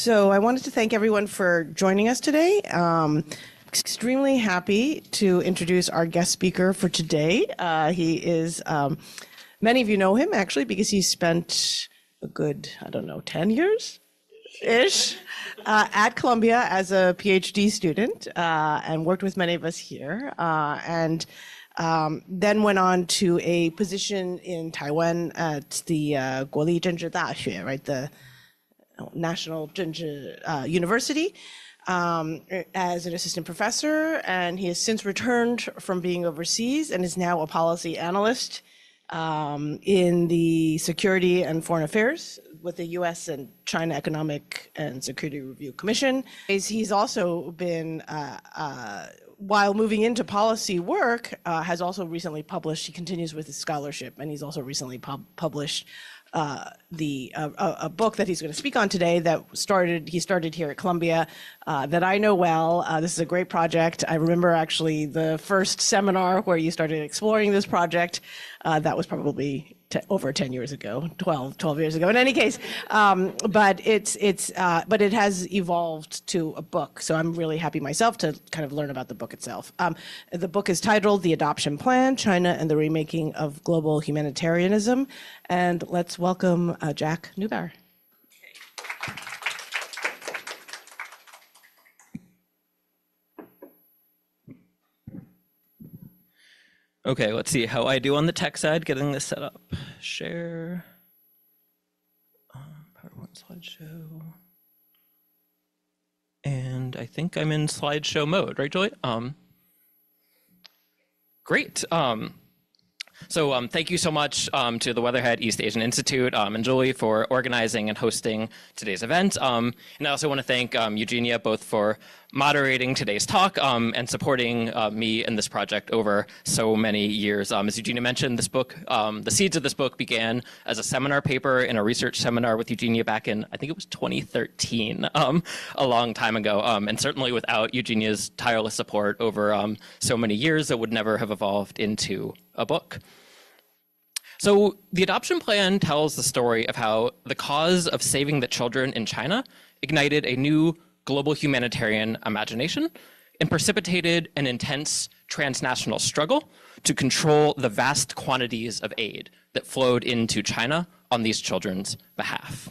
So I wanted to thank everyone for joining us today. Extremely happy to introduce our guest speaker for today. He is, many of you know him actually because he spent a good, 10 years-ish at Columbia as a PhD student and worked with many of us here. And then went on to a position in Taiwan at the 国立政治大学, right, the National 政治 University, as an assistant professor, and he has since returned from being overseas and is now a policy analyst in the Security and Foreign Affairs with the U.S. and China Economic and Security Review Commission. He's also been, while moving into policy work, has also recently published, he continues with his scholarship, and he's also recently published a book that he's going to speak on today that he started here at Columbia that I know well. This is a great project. I remember actually the first seminar where you started exploring this project. That was probably over 10 years ago, 12 years ago. In any case, but it has evolved to a book. So I'm really happy myself to kind of learn about the book itself. The book is titled The Adoption Plan, China and the Remaking of Global Humanitarianism. And let's welcome Jack Neubauer. Okay, let's see how I do on the tech side, getting this set up. Share, PowerPoint slideshow. And I think I'm in slideshow mode, right, Julie? Great. So thank you so much to the Weatherhead East Asian Institute and Julie for organizing and hosting today's event. And I also want to thank Eugenia both for moderating today's talk and supporting me in this project over so many years. As Eugenia mentioned, this book, the seeds of this book began as a seminar paper in a research seminar with Eugenia back in, I think it was 2013, a long time ago. And certainly without Eugenia's tireless support over so many years, it would never have evolved into a book. So the adoption plan tells the story of how the cause of saving the children in China ignited a new global humanitarian imagination and precipitated an intense transnational struggle to control the vast quantities of aid that flowed into China on these children's behalf.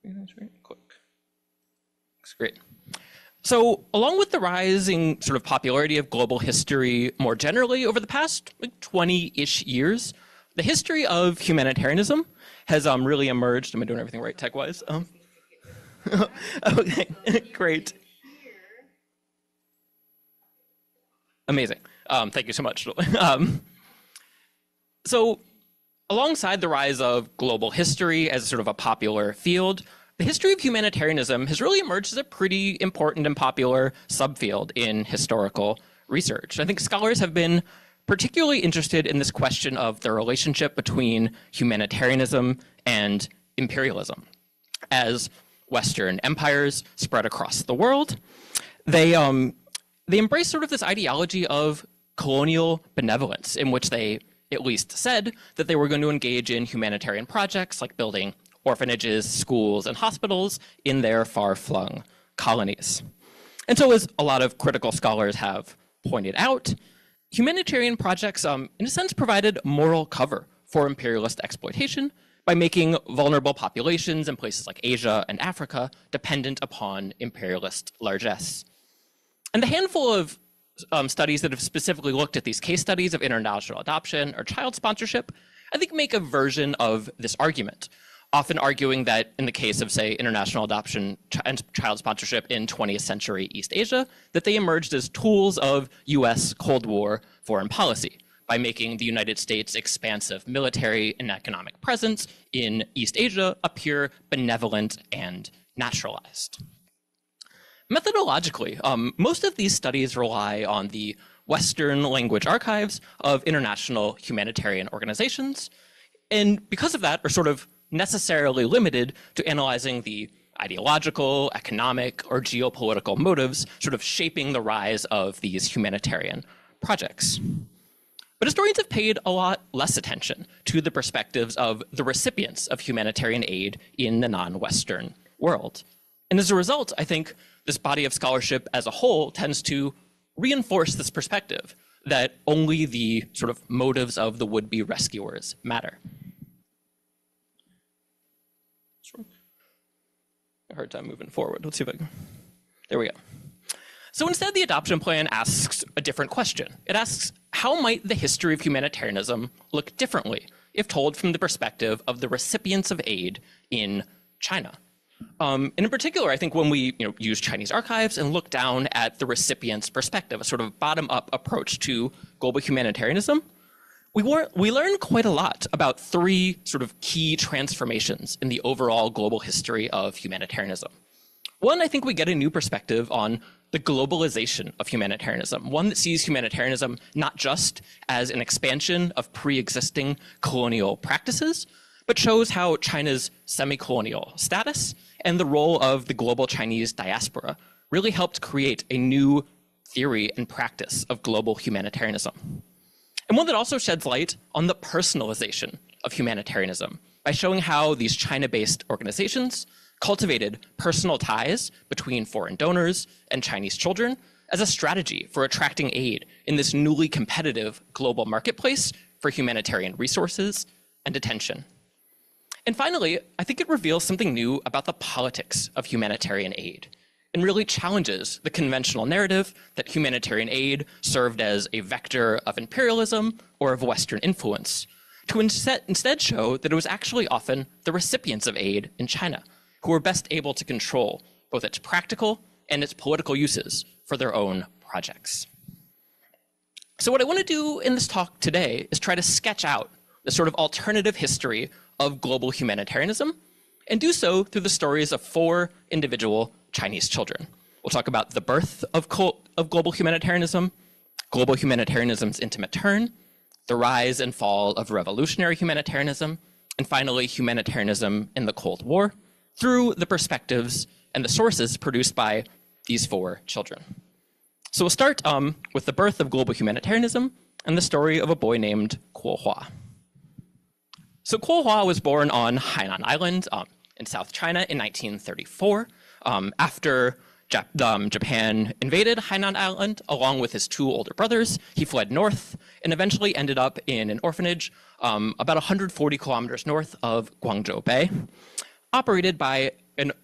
That's right, quick. Looks great. So along with the rising sort of popularity of global history more generally over the past 20-ish years, the history of humanitarianism has really emerged. Am I doing everything right tech-wise? Okay, great. Amazing. Thank you so much. So alongside the rise of global history as sort of a popular field, the history of humanitarianism has really emerged as a pretty important and popular subfield in historical research. I think scholars have been particularly interested in this question of the relationship between humanitarianism and imperialism. As Western empires spread across the world, they embrace sort of this ideology of colonial benevolence, in which they at least said that they were going to engage in humanitarian projects like building orphanages, schools, and hospitals in their far-flung colonies. And so, as a lot of critical scholars have pointed out, humanitarian projects, in a sense, provided moral cover for imperialist exploitation by making vulnerable populations in places like Asia and Africa dependent upon imperialist largesse. And the handful of studies that have specifically looked at these case studies of international adoption or child sponsorship, I think make a version of this argument, often arguing that in the case of, say, international adoption and child sponsorship in 20th century East Asia, that they emerged as tools of US Cold War foreign policy by making the United States' expansive military and economic presence in East Asia appear benevolent and naturalized. Methodologically, most of these studies rely on the Western language archives of international humanitarian organizations, and because of that are sort of necessarily limited to analyzing the ideological, economic, or geopolitical motives sort of shaping the rise of these humanitarian projects. But historians have paid a lot less attention to the perspectives of the recipients of humanitarian aid in the non-Western world. And as a result, I think this body of scholarship as a whole tends to reinforce this perspective that only the sort of motives of the would-be rescuers matter. A hard time moving forward. Let's see if I can. There we go. So instead, the adoption plan asks a different question. It asks, how might the history of humanitarianism look differently if told from the perspective of the recipients of aid in China? And in particular, I think when we use Chinese archives and look down at the recipient's perspective, a sort of bottom-up approach to global humanitarianism, we learn quite a lot about three sort of key transformations in the overall global history of humanitarianism. One, I think we get a new perspective on the globalization of humanitarianism, one that sees humanitarianism not just as an expansion of pre-existing colonial practices, but shows how China's semi-colonial status and the role of the global Chinese diaspora really helped create a new theory and practice of global humanitarianism. And one that also sheds light on the personalization of humanitarianism by showing how these China-based organizations cultivated personal ties between foreign donors and Chinese children as a strategy for attracting aid in this newly competitive global marketplace for humanitarian resources and attention. And finally, I think it reveals something new about the politics of humanitarian aid and really challenges the conventional narrative that humanitarian aid served as a vector of imperialism or of Western influence, to instead show that it was actually often the recipients of aid in China who were best able to control both its practical and its political uses for their own projects. So what I want to do in this talk today is try to sketch out the sort of alternative history of global humanitarianism, and do so through the stories of four individual Chinese children. We'll talk about the birth of global humanitarianism, global humanitarianism's intimate turn, the rise and fall of revolutionary humanitarianism, and finally, humanitarianism in the Cold War, through the perspectives and the sources produced by these four children. So we'll start with the birth of global humanitarianism and the story of a boy named Kuo Hua. So Kuo Hua was born on Hainan Island in South China in 1934. After Japan invaded Hainan Island, along with his two older brothers, he fled north and eventually ended up in an orphanage about 140 kilometers north of Guangzhou Bay, operated by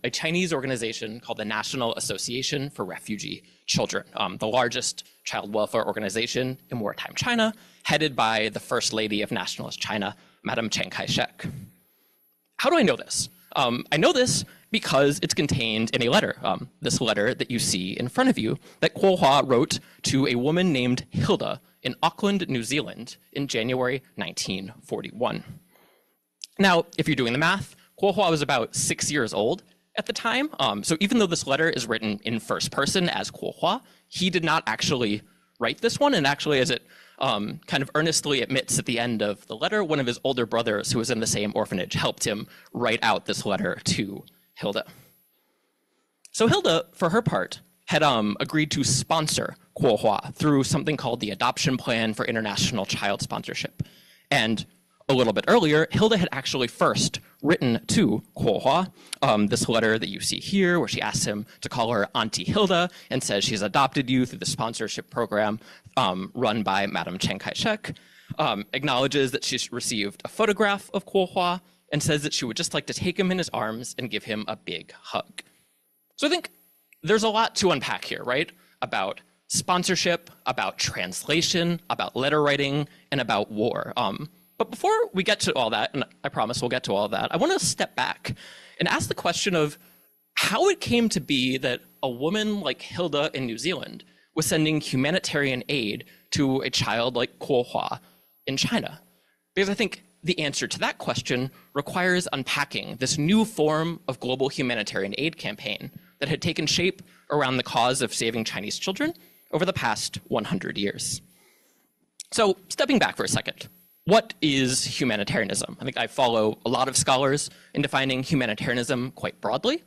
a Chinese organization called the National Association for Refugee Children, the largest child welfare organization in wartime China, headed by the First Lady of Nationalist China, Madam Chiang Kai-shek. How do I know this? I know this because it's contained in a letter, this letter that you see in front of you, that Kuo Hua wrote to a woman named Hilda in Auckland, New Zealand in January 1941. Now, if you're doing the math, Kuo Hua was about 6 years old at the time, so even though this letter is written in first person as Kuo Hua, he did not actually write this one, and actually as it kind of earnestly admits at the end of the letter, one of his older brothers who was in the same orphanage helped him write out this letter to Hilda. So Hilda, for her part, had agreed to sponsor Kuo Hua through something called the Adoption Plan for International Child Sponsorship. And a little bit earlier, Hilda had actually first written to Kuo Hua this letter that you see here, where she asks him to call her Auntie Hilda and says she's adopted you through the sponsorship program run by Madam Chiang Kai-shek, acknowledges that she's received a photograph of Kuo Hua, and says that she would just like to take him in his arms and give him a big hug. So I think there's a lot to unpack here, right? About sponsorship, about translation, about letter writing, and about war. But before we get to all that, and I promise we'll get to all of that, I want to step back and ask the question of how it came to be that a woman like Hilda in New Zealand was sending humanitarian aid to a child like Kuo Hua in China. Because I think the answer to that question requires unpacking this new form of global humanitarian aid campaign that had taken shape around the cause of saving Chinese children over the past 100 years. So stepping back for a second, what is humanitarianism? I think I follow a lot of scholars in defining humanitarianism quite broadly.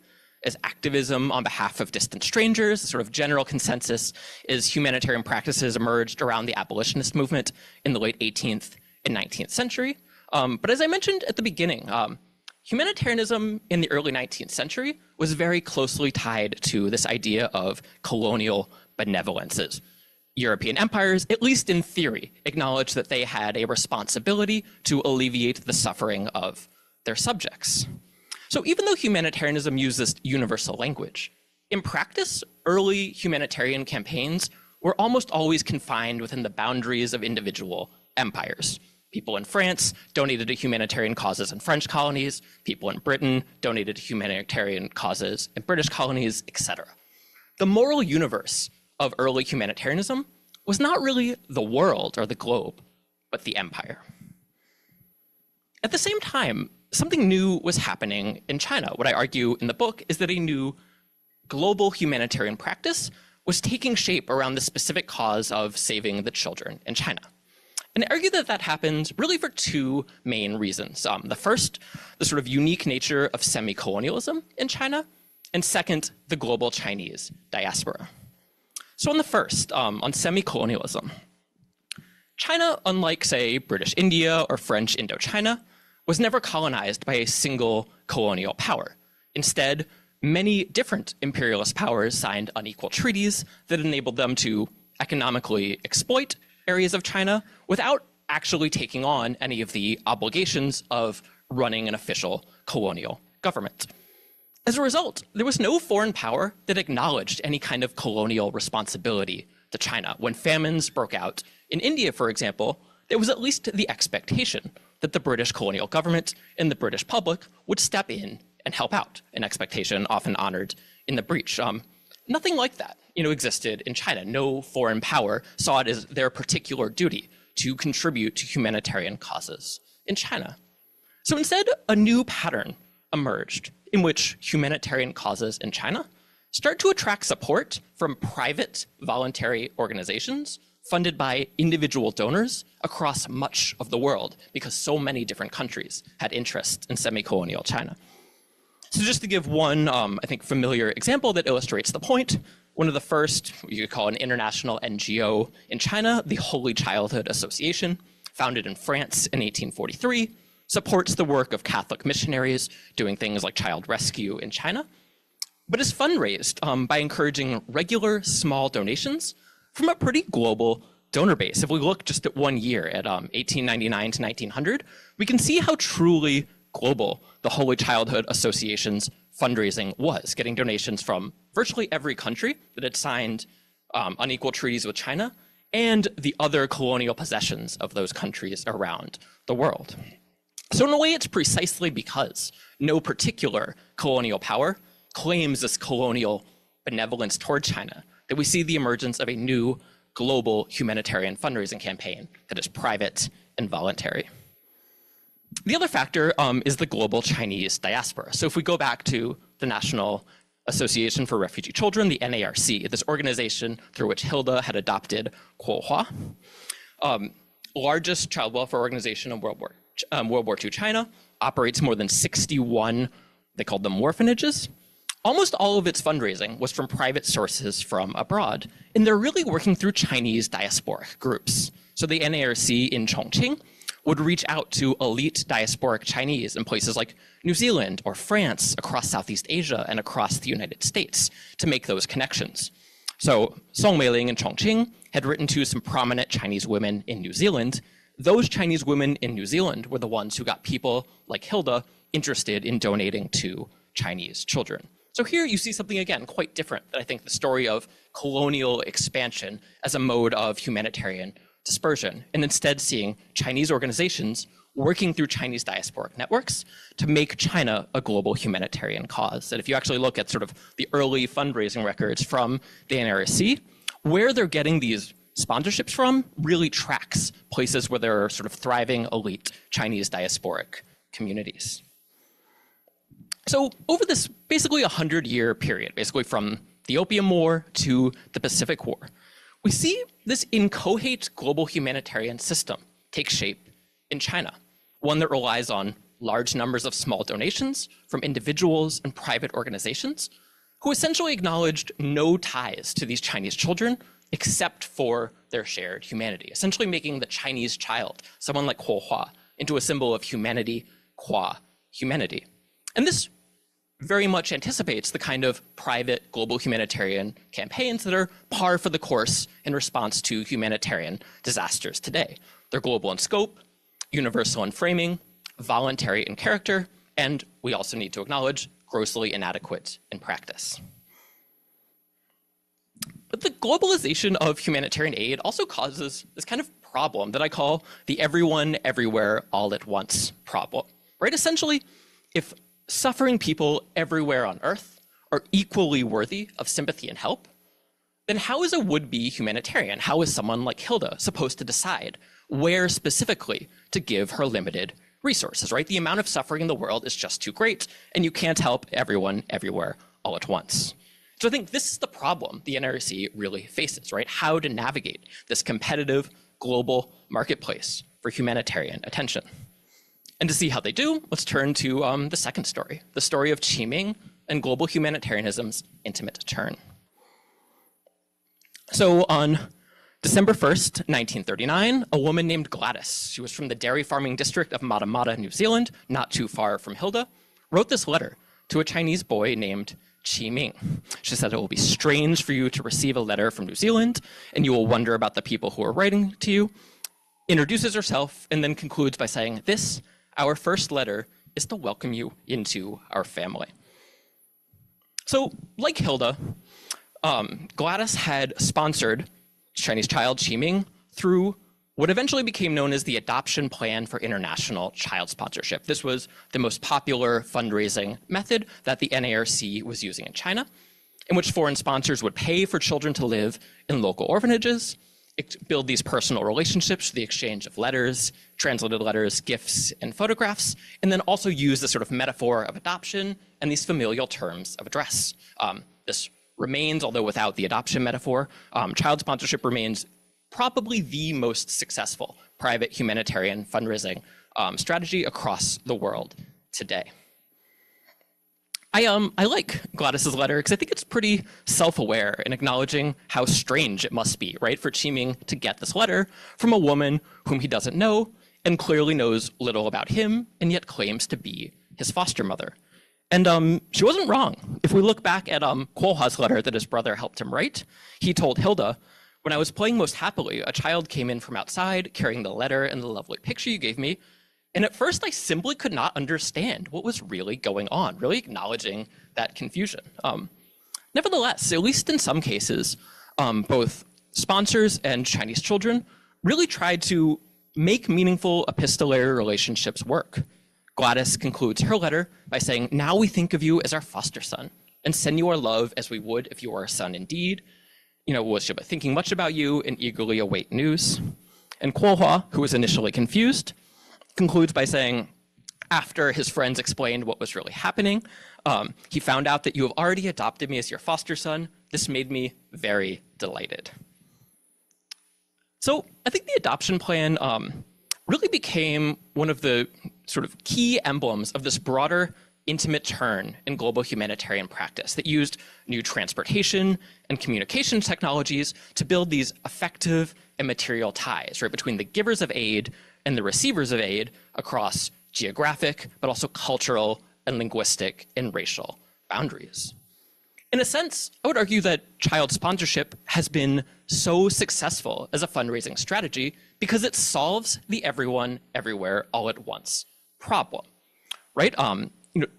as activism on behalf of distant strangers. The sort of general consensus is humanitarian practices emerged around the abolitionist movement in the late 18th and 19th century. But as I mentioned at the beginning, humanitarianism in the early 19th century was very closely tied to this idea of colonial benevolences. European empires, at least in theory, acknowledged that they had a responsibility to alleviate the suffering of their subjects. So even though humanitarianism used this universal language, in practice, early humanitarian campaigns were almost always confined within the boundaries of individual empires. People in France donated to humanitarian causes in French colonies, people in Britain donated to humanitarian causes in British colonies, etc. The moral universe of early humanitarianism was not really the world or the globe, but the empire. At the same time, something new was happening in China. What I argue in the book is that a new global humanitarian practice was taking shape around the specific cause of saving the children in China. And I argue that that happened really for two main reasons. The first, the sort of unique nature of semi-colonialism in China, and second, the global Chinese diaspora. So on the first, on semi-colonialism, China, unlike, say, British India or French Indochina, was never colonized by a single colonial power. Instead, many different imperialist powers signed unequal treaties that enabled them to economically exploit areas of China without actually taking on any of the obligations of running an official colonial government. As a result, there was no foreign power that acknowledged any kind of colonial responsibility to China. When famines broke out in India, for example, there was at least the expectation that the British colonial government and the British public would step in and help out, an expectation often honored in the breach. Nothing like that, existed in China. No foreign power saw it as their particular duty to contribute to humanitarian causes in China. So instead, a new pattern emerged in which humanitarian causes in China start to attract support from private voluntary organizations funded by individual donors across much of the world because so many different countries had interest in semi-colonial China. So just to give one, I think, familiar example that illustrates the point, one of the first, what you could call an international NGO in China, the Holy Childhood Association, founded in France in 1843, supports the work of Catholic missionaries doing things like child rescue in China, but is fundraised by encouraging regular small donations from a pretty global donor base. If we look just at 1 year, at 1899 to 1900, we can see how truly global the Holy Childhood Association's fundraising was, getting donations from virtually every country that had signed unequal treaties with China and the other colonial possessions of those countries around the world. So in a way, it's precisely because no particular colonial power claims this colonial benevolence toward China that we see the emergence of a new global humanitarian fundraising campaign that is private and voluntary. The other factor is the global Chinese diaspora. So if we go back to the National Association for Refugee Children, the NARC, this organization through which Hilda had adopted Kuohua, largest child welfare organization in World War II China, operates more than 61, they called them orphanages. Almost all of its fundraising was from private sources from abroad, and they're really working through Chinese diasporic groups. So the NARC in Chongqing would reach out to elite diasporic Chinese in places like New Zealand or France, across Southeast Asia and across the United States to make those connections. So Song Meiling in Chongqing had written to some prominent Chinese women in New Zealand. Those Chinese women in New Zealand were the ones who got people like Hilda interested in donating to Chinese children. So here you see something, again, quite different than I think the story of colonial expansion as a mode of humanitarian dispersion, and instead seeing Chinese organizations working through Chinese diasporic networks to make China a global humanitarian cause. And if you actually look at sort of the early fundraising records from the NRSC, where they're getting these sponsorships from really tracks places where there are sort of thriving elite Chinese diasporic communities. So over this basically 100-year period, basically from the Opium War to the Pacific War, we see this inchoate global humanitarian system take shape in China, one that relies on large numbers of small donations from individuals and private organizations who essentially acknowledged no ties to these Chinese children except for their shared humanity, essentially making the Chinese child, someone like Kuo Hua, into a symbol of humanity qua humanity. And this very much anticipates the kind of private global humanitarian campaigns that are par for the course in response to humanitarian disasters today. They're global in scope, universal in framing, voluntary in character, and we also need to acknowledge grossly inadequate in practice. But the globalization of humanitarian aid also causes this kind of problem that I call the everyone, everywhere, all at once problem, right? Essentially, if suffering people everywhere on Earth are equally worthy of sympathy and help, then how is a would-be humanitarian, how is someone like Hilda supposed to decide where specifically to give her limited resources, right? The amount of suffering in the world is just too great, and you can't help everyone, everywhere, all at once. So I think this is the problem the NRC really faces, right? How to navigate this competitive global marketplace for humanitarian attention. And to see how they do, let's turn to the second story, the story of Qiming and global humanitarianism's intimate turn. So on December 1st, 1939, a woman named Gladys, she was from the dairy farming district of Matamata, New Zealand, not too far from Hilda, wrote this letter to a Chinese boy named Qiming. She said, it will be strange for you to receive a letter from New Zealand, and you will wonder about the people who are writing to you. Introduces herself, and then concludes by saying, this, our first letter, is to welcome you into our family. So, like Hilda, Gladys had sponsored Chinese child Qiming through what eventually became known as the Adoption Plan for International Child Sponsorship. This was the most popular fundraising method that the NARC was using in China, in which foreign sponsors would pay for children to live in local orphanages, build these personal relationships, the exchange of letters, translated letters, gifts, and photographs, and then also use the sort of metaphor of adoption and these familial terms of address. This remains, although without the adoption metaphor, child sponsorship remains probably the most successful private humanitarian fundraising strategy across the world today. I like Gladys's letter because I think it's pretty self-aware in acknowledging how strange it must be, right, for Qiming to get this letter from a woman whom he doesn't know and clearly knows little about him and yet claims to be his foster mother. And she wasn't wrong. If we look back at Kuo Hua's letter that his brother helped him write, he told Hilda, when I was playing most happily, a child came in from outside carrying the letter and the lovely picture you gave me. And at first, I simply could not understand what was really going on, really acknowledging that confusion. Nevertheless, at least in some cases, both sponsors and Chinese children really tried to make meaningful epistolary relationships work. Gladys concludes her letter by saying, now we think of you as our foster son and send you our love as we would if you were our son indeed. You know, was thinking much about you and eagerly await news. And Kuo Hua, who was initially confused, concludes by saying, after his friends explained what was really happening, he found out that you have already adopted me as your foster son. This made me very delighted. So I think the adoption plan really became one of the sort of key emblems of this broader intimate turn in global humanitarian practice that used new transportation and communication technologies to build these effective and material ties, right, between the givers of aid and the receivers of aid across geographic, but also cultural and linguistic and racial boundaries. In a sense, I would argue that child sponsorship has been so successful as a fundraising strategy because it solves the everyone, everywhere, all at once problem, right?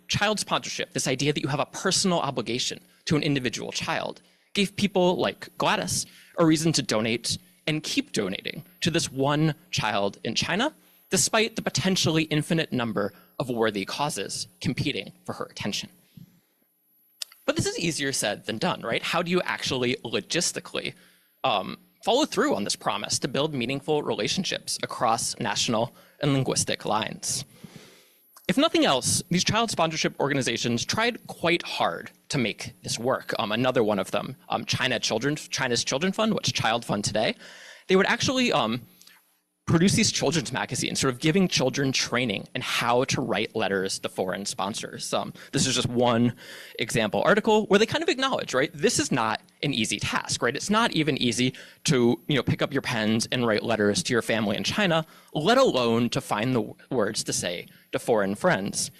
Child sponsorship, this idea that you have a personal obligation to an individual child, gave people like Gladys a reason to donate and keep donating to this one child in China, despite the potentially infinite number of worthy causes competing for her attention. But this is easier said than done, right? How do you actually logistically follow through on this promise to build meaningful relationships across national and linguistic lines? If nothing else, these child sponsorship organizations tried quite hard to make this work. Another one of them, China's Children Fund, what's Child Fund today, they would actually produced these children's magazines, sort of giving children training in how to write letters to foreign sponsors. This is just one example article where they kind of acknowledge, right, this is not an easy task, right? It's not even easy to, pick up your pens and write letters to your family in China, let alone to find the words to say to foreign friends.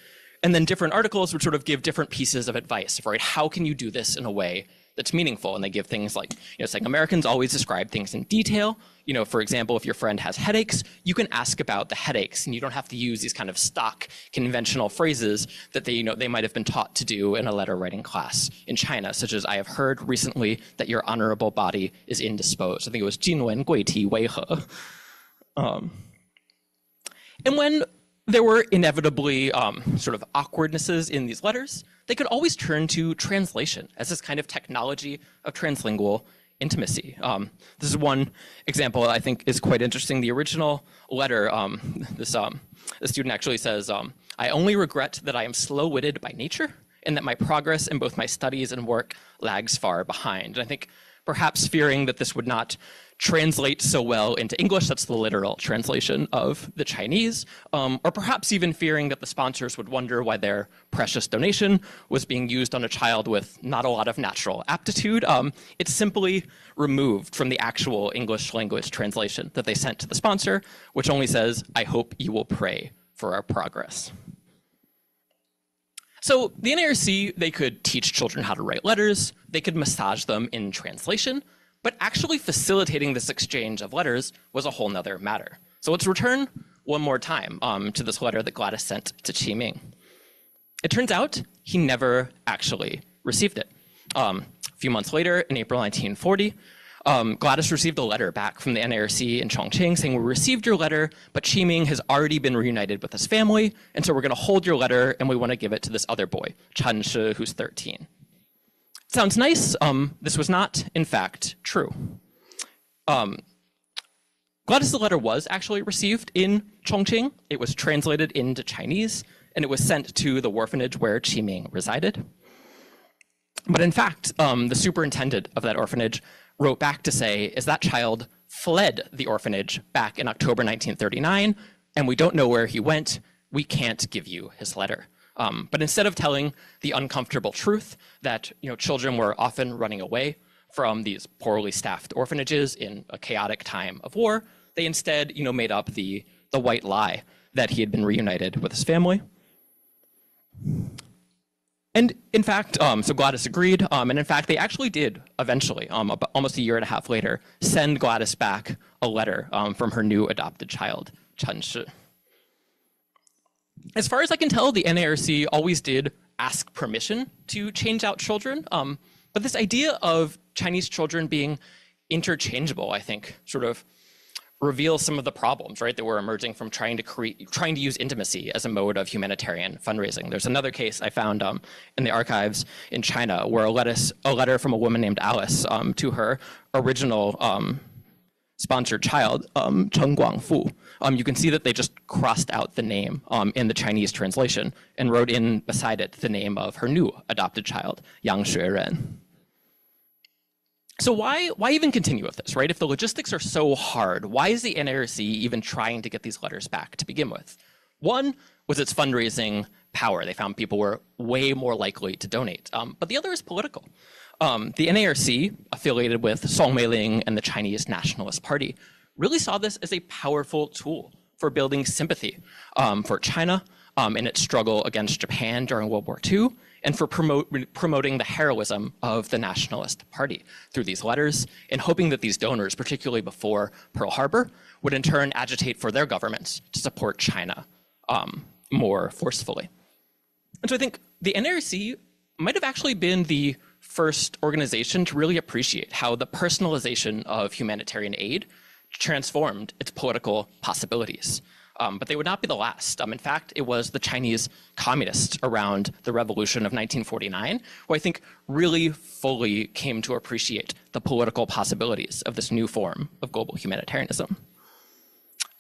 And then different articles would sort of give different pieces of advice, right? How can you do this in a way that's meaningful? And they give things like, it's like Americans always describe things in detail. For example, if your friend has headaches, you can ask about the headaches, and you don't have to use these kind of stock conventional phrases that they might have been taught to do in a letter writing class in China, such as, I have heard recently that your honorable body is indisposed. I think it was 今文贵体为何. And when there were inevitably sort of awkwardnesses in these letters, they could always turn to translation as this kind of technology of translingual intimacy. This is one example I think is quite interesting. The original letter, the student actually says, I only regret that I am slow-witted by nature and that my progress in both my studies and work lags far behind. And I think perhaps fearing that this would not translate so well into English, that's the literal translation of the Chinese, or perhaps even fearing that the sponsors would wonder why their precious donation was being used on a child with not a lot of natural aptitude. It's simply removed from the actual English language translation that they sent to the sponsor, which only says, I hope you will pray for our progress. So the NARC, they could teach children how to write letters, they could massage them in translation, but actually facilitating this exchange of letters was a whole nother matter. So let's return one more time to this letter that Gladys sent to Qi Ming. It turns out he never actually received it. A few months later, in April 1940, Gladys received a letter back from the NARC in Chongqing saying, we received your letter, but Qi Ming has already been reunited with his family, and so we're going to hold your letter and we want to give it to this other boy, Chen Shi, who's 13. Sounds nice. This was not, in fact, true. Gladys' letter was actually received in Chongqing. It was translated into Chinese, and it was sent to the orphanage where Qi Ming resided. But in fact, the superintendent of that orphanage wrote back to say, is that child fled the orphanage back in October 1939, and we don't know where he went. We can't give you his letter. But instead of telling the uncomfortable truth that children were often running away from these poorly staffed orphanages in a chaotic time of war, they instead made up the white lie that he had been reunited with his family. And in fact, so Gladys agreed, and in fact, they actually did eventually, almost a year and a half later, send Gladys back a letter from her new adopted child, Chen Shi. As far as I can tell, the NARC always did ask permission to change out children, but this idea of Chinese children being interchangeable, I think, sort of reveals some of the problems, right, that were emerging from trying to use intimacy as a mode of humanitarian fundraising. There's another case I found in the archives in China where a letter from a woman named Alice to her original sponsored child, Cheng Guangfu. You can see that they just crossed out the name in the Chinese translation and wrote in beside it the name of her new adopted child, Yang Xueren. So why even continue with this, right? If the logistics are so hard, why is the NARC even trying to get these letters back to begin with? One was its fundraising power. They found people were way more likely to donate. But the other is political. The NARC, affiliated with Song Meiling and the Chinese Nationalist Party, really saw this as a powerful tool for building sympathy for China in its struggle against Japan during World War II, and for promoting the heroism of the Nationalist Party through these letters, and hoping that these donors, particularly before Pearl Harbor, would in turn agitate for their governments to support China more forcefully. And so I think the NARC might have actually been the first organization to really appreciate how the personalization of humanitarian aid transformed its political possibilities. But they would not be the last. In fact, it was the Chinese communists around the revolution of 1949 who I think really fully came to appreciate the political possibilities of this new form of global humanitarianism.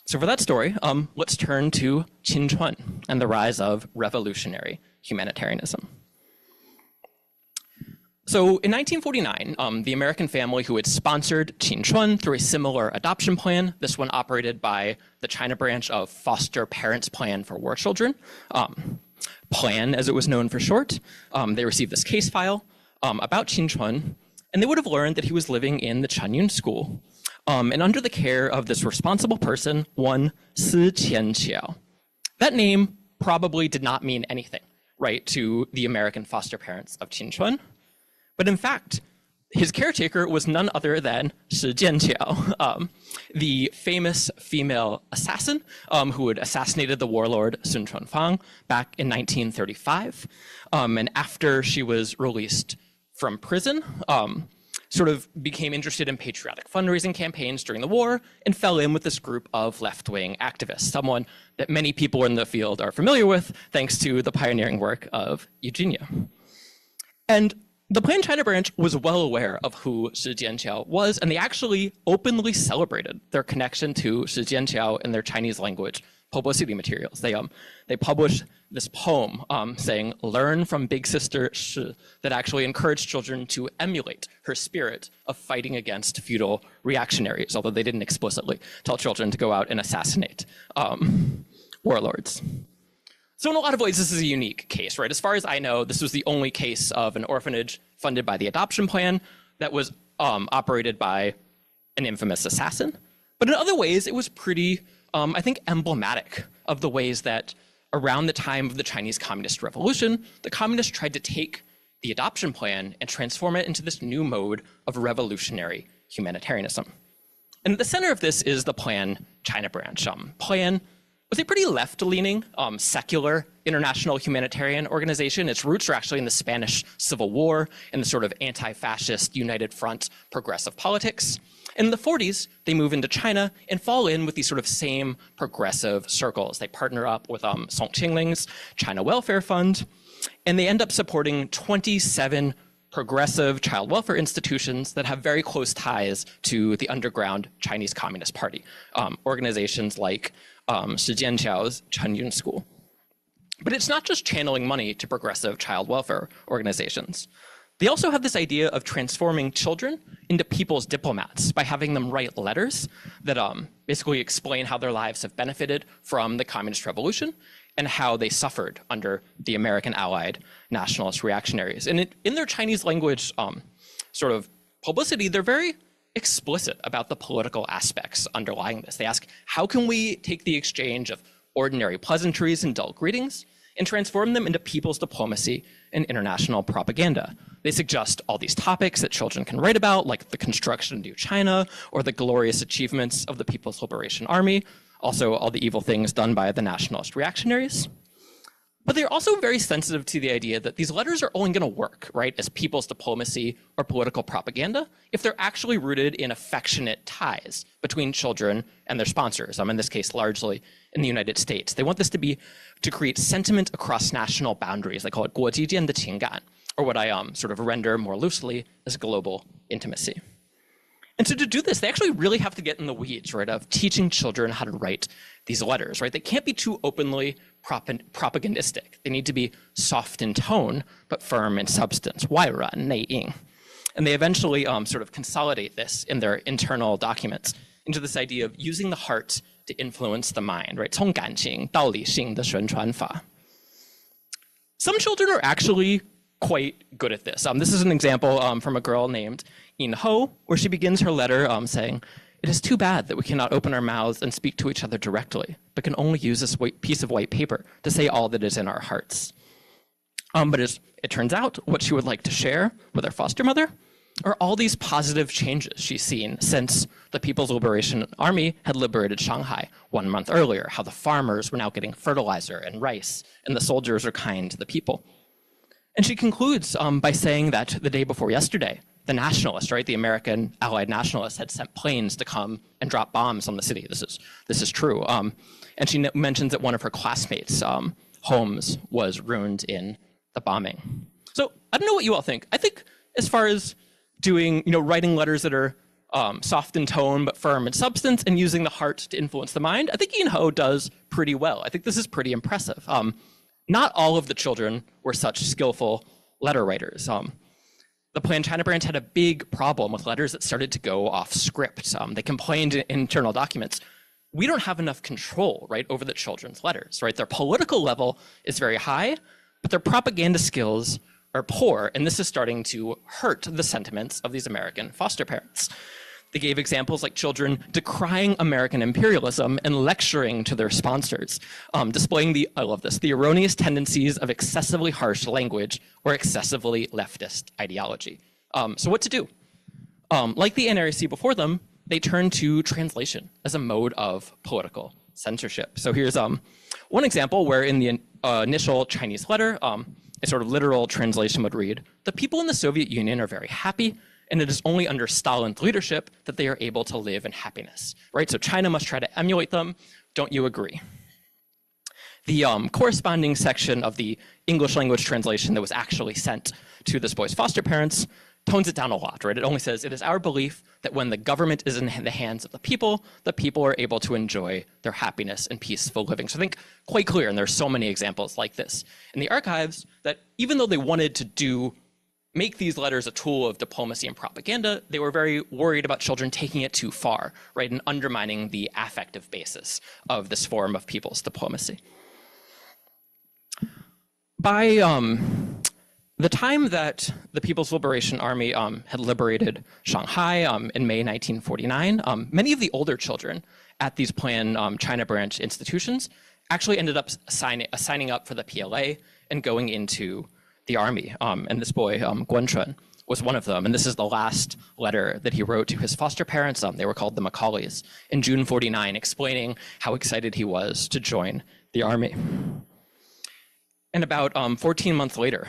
So for that story, let's turn to Qin Chuan and the rise of revolutionary humanitarianism. So in 1949, the American family who had sponsored Qinchuan through a similar adoption plan, this one operated by the China branch of Foster Parents Plan for War Children, PLAN as it was known for short. They received this case file about Qinchuan, and they would have learned that he was living in the Chenyun school, and under the care of this responsible person, one Si Qianqiao. That name probably did not mean anything, right, to the American foster parents of Qinchuan. But in fact, his caretaker was none other than Shi Jianqiao, the famous female assassin who had assassinated the warlord Sun Chunfang back in 1935. And after she was released from prison, sort of became interested in patriotic fundraising campaigns during the war and fell in with this group of left-wing activists, someone that many people in the field are familiar with thanks to the pioneering work of Eugenia. And the Plan China branch was well aware of who Shi Jianqiao was, and they actually openly celebrated their connection to Shi Jianqiao in their Chinese language publicity materials. They published this poem saying, "Learn from Big Sister Shi," that actually encouraged children to emulate her spirit of fighting against feudal reactionaries, although they didn't explicitly tell children to go out and assassinate warlords. So in a lot of ways, this is a unique case, right? As far as I know, this was the only case of an orphanage funded by the adoption plan that was operated by an infamous assassin. But in other ways, it was pretty, I think, emblematic of the ways that around the time of the Chinese Communist Revolution, the communists tried to take the adoption plan and transform it into this new mode of revolutionary humanitarianism. And at the center of this is the Plan China branch. Plan was a pretty left-leaning, secular international humanitarian organization. Its roots are actually in the Spanish Civil War and the sort of anti-fascist United Front progressive politics. In the 40s, they move into China and fall in with these sort of same progressive circles. They partner up with Song Qingling's China Welfare Fund, and they end up supporting 27 progressive child welfare institutions that have very close ties to the underground Chinese Communist Party, organizations like Shi Jianqiao's Chenyun School. But it's not just channeling money to progressive child welfare organizations. They also have this idea of transforming children into people's diplomats by having them write letters that basically explain how their lives have benefited from the Communist Revolution and how they suffered under the American allied nationalist reactionaries. And in their Chinese language sort of publicity, they're very explicit about the political aspects underlying this. They ask, how can we take the exchange of ordinary pleasantries and dull greetings and transform them into people's diplomacy and international propaganda? They suggest all these topics that children can write about, like the construction of New China or the glorious achievements of the People's Liberation Army, also all the evil things done by the nationalist reactionaries. But they're also very sensitive to the idea that these letters are only going to work, right, as people's diplomacy or political propaganda if they're actually rooted in affectionate ties between children and their sponsors, in this case, largely in the United States. They want this to create sentiment across national boundaries. They call it 国际间的情感, or what I sort of render more loosely as global intimacy. And so to do this, they actually really have to get in the weeds, right, of teaching children how to write these letters, right? They can't be too openly propagandistic. They need to be soft in tone, but firm in substance. 外软内硬. And they eventually sort of consolidate this in their internal documents into this idea of using the heart to influence the mind, right? 从感情到理性的宣传法. Some children are actually quite good at this. This is an example from a girl named In Ho, where she begins her letter saying, "It is too bad that we cannot open our mouths and speak to each other directly, but can only use this piece of white paper to say all that is in our hearts." But as it turns out, what she would like to share with her foster mother are all these positive changes she's seen since the People's Liberation Army had liberated Shanghai 1 month earlier, how the farmers were now getting fertilizer and rice, and the soldiers are kind to the people. And she concludes by saying that the day before yesterday, the nationalists, right, the American allied nationalists had sent planes to come and drop bombs on the city. This is true. And she mentions that one of her classmates' homes was ruined in the bombing. So I don't know what you all think. I think as far as doing, writing letters that are soft in tone but firm in substance and using the heart to influence the mind, I think Yin Ho does pretty well. I think this is pretty impressive. Not all of the children were such skillful letter writers. the Planned China branch had a big problem with letters that started to go off script. They complained in internal documents, we don't have enough control, right, over the children's letters, right? Their political level is very high, but their propaganda skills are poor, and this is starting to hurt the sentiments of these American foster parents. They gave examples like children decrying American imperialism and lecturing to their sponsors, displaying the, I love this, the erroneous tendencies of excessively harsh language or excessively leftist ideology. So what to do? Like the NRC before them, they turned to translation as a mode of political censorship. So here's one example where in the initial Chinese letter, a sort of literal translation would read, "The people in the Soviet Union are very happy, and it is only under Stalin's leadership that they are able to live in happiness," right? So China must try to emulate them. Don't you agree? The corresponding section of the English language translation that was actually sent to this boy's foster parents tones it down a lot, right? It only says, "It is our belief that when the government is in the hands of the people are able to enjoy their happiness and peaceful living." So I think quite clear, and there's so many examples like this in the archives, that even though they wanted to make these letters a tool of diplomacy and propaganda, they were very worried about children taking it too far, right, and undermining the affective basis of this form of people's diplomacy. By the time that the People's Liberation Army had liberated Shanghai in May 1949, many of the older children at these Planned China branch institutions actually ended up signing up for the PLA and going into the army. And this boy, Guan Chun, was one of them. And this is the last letter that he wrote to his foster parents. They were called the Macaulays, in June 49, explaining how excited he was to join the army. And about 14 months later,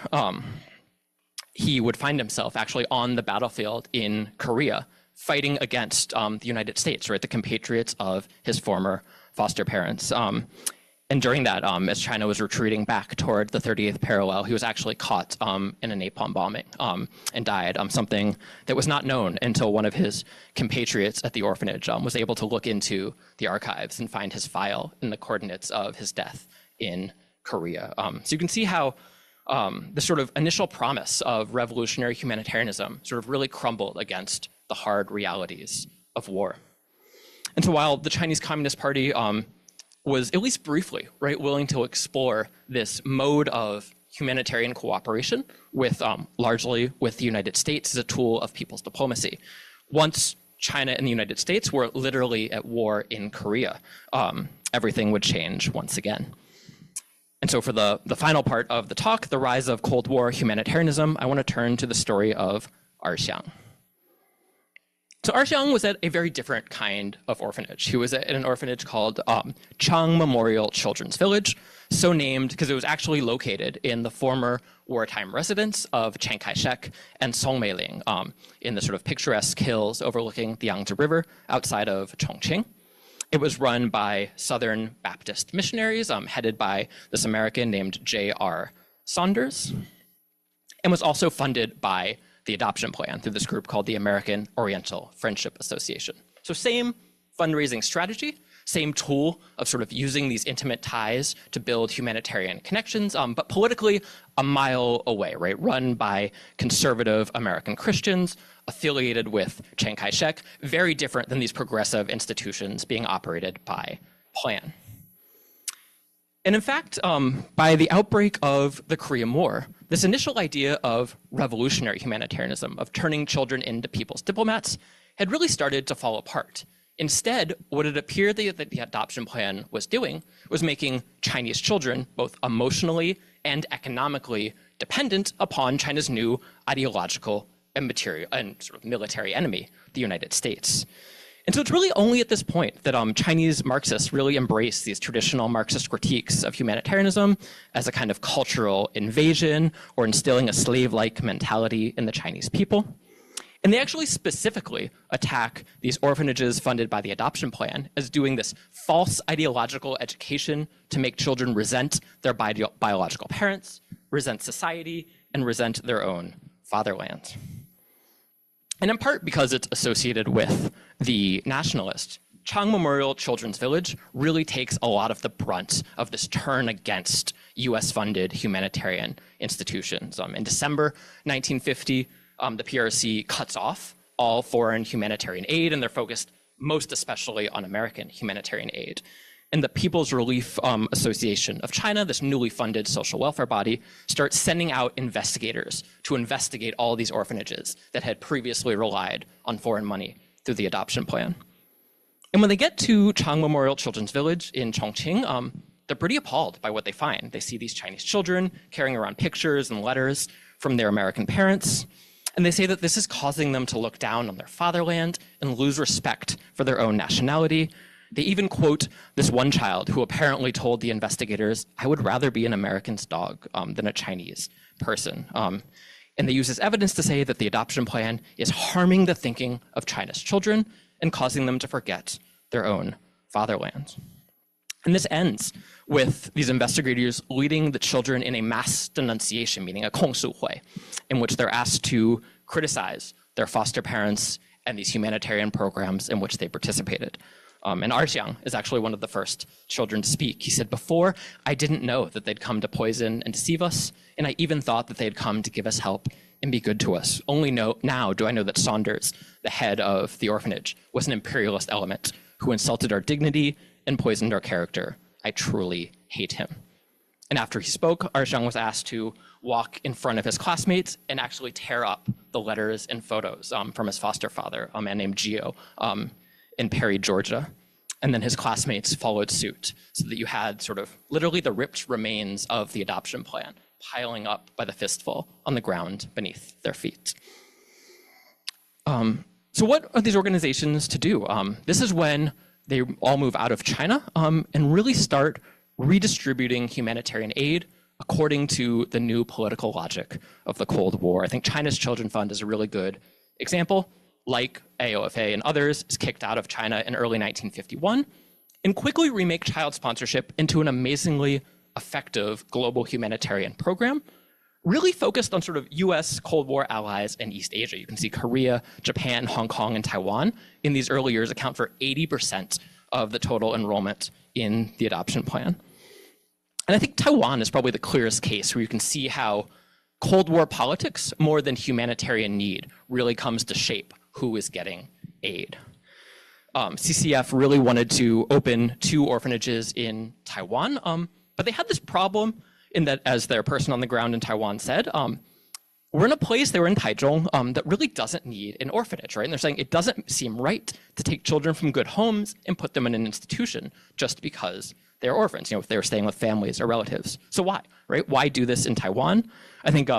he would find himself actually on the battlefield in Korea, fighting against the United States, right, the compatriots of his former foster parents. And during that, as China was retreating back toward the 38th parallel, he was actually caught in a napalm bombing and died, something that was not known until one of his compatriots at the orphanage was able to look into the archives and find his file and the coordinates of his death in Korea. So you can see how the sort of initial promise of revolutionary humanitarianism sort of really crumbled against the hard realities of war. And so while the Chinese Communist Party was, at least briefly, right, willing to explore this mode of humanitarian cooperation with largely with the United States as a tool of people's diplomacy, once China and the United States were literally at war in Korea, everything would change once again. And so for the final part of the talk, the rise of Cold War humanitarianism, I want to turn to the story of Erxiang. So Erxiang was at a very different kind of orphanage. He was at an orphanage called Chang Memorial Children's Village, so named because it was actually located in the former wartime residence of Chiang Kai-shek and Song Meiling in the sort of picturesque hills overlooking the Yangtze River outside of Chongqing. It was run by Southern Baptist missionaries, headed by this American named J.R. Saunders, and was also funded by the adoption plan through this group called the American Oriental Friendship Association. So same fundraising strategy, same tool of sort of using these intimate ties to build humanitarian connections, but politically a mile away, right? Run by conservative American Christians, affiliated with Chiang Kai-shek, very different than these progressive institutions being operated by Plan. And in fact, by the outbreak of the Korean War, this initial idea of revolutionary humanitarianism, of turning children into people's diplomats, had really started to fall apart. Instead, what it appeared that the adoption plan was doing was making Chinese children both emotionally and economically dependent upon China's new ideological and material and sort of military enemy, the United States. And so it's really only at this point that Chinese Marxists really embrace these traditional Marxist critiques of humanitarianism as a kind of cultural invasion or instilling a slave-like mentality in the Chinese people. And they actually specifically attack these orphanages funded by the adoption plan as doing this false ideological education to make children resent their biological parents, resent society, and resent their own fatherland. And in part because it's associated with the nationalist, Chang Memorial Children's Village really takes a lot of the brunt of this turn against US-funded humanitarian institutions. In December 1950, the PRC cuts off all foreign humanitarian aid, and they're focused most especially on American humanitarian aid. And the People's Relief Association of China, this newly funded social welfare body, starts sending out investigators to investigate all these orphanages that had previously relied on foreign money through the adoption plan. And when they get to Chang Memorial Children's Village in Chongqing, they're pretty appalled by what they find. They see these Chinese children carrying around pictures and letters from their American parents, and they say that this is causing them to look down on their fatherland and lose respect for their own nationality. They even quote this one child who apparently told the investigators, "I would rather be an American's dog than a Chinese person." And they use this evidence to say that the adoption plan is harming the thinking of China's children and causing them to forget their own fatherland. And this ends with these investigators leading the children in a mass denunciation meeting, a 控诉会, in which they're asked to criticize their foster parents and these humanitarian programs in which they participated. And Xiang is actually one of the first children to speak. He said, "Before, I didn't know that they'd come to poison and deceive us, and I even thought that they'd come to give us help and be good to us. Only now do I know that Saunders, the head of the orphanage, was an imperialist element who insulted our dignity and poisoned our character. I truly hate him." And after he spoke, Xiang was asked to walk in front of his classmates and actually tear up the letters and photos from his foster father, a man named Gio, in Perry, Georgia. And then his classmates followed suit, so that you had sort of literally the ripped remains of the adoption plan piling up by the fistful on the ground beneath their feet. So what are these organizations to do? This is when they all move out of China and really start redistributing humanitarian aid according to the new political logic of the Cold War. I think China's Children Fund is a really good example. Like AOFA and others, is kicked out of China in early 1951 and quickly remake child sponsorship into an amazingly effective global humanitarian program, really focused on sort of US Cold War allies in East Asia. You can see Korea, Japan, Hong Kong, and Taiwan in these early years account for 80% of the total enrollment in the adoption plan. And I think Taiwan is probably the clearest case where you can see how Cold War politics, more than humanitarian need, really comes to shape who is getting aid. CCF really wanted to open 2 orphanages in Taiwan, but they had this problem in that, as their person on the ground in Taiwan said, we're in a place, they were in Taichung, that really doesn't need an orphanage, right? And they're saying it doesn't seem right to take children from good homes and put them in an institution just because they're orphans, if they're staying with families or relatives. So why, right? Why do this in Taiwan? I think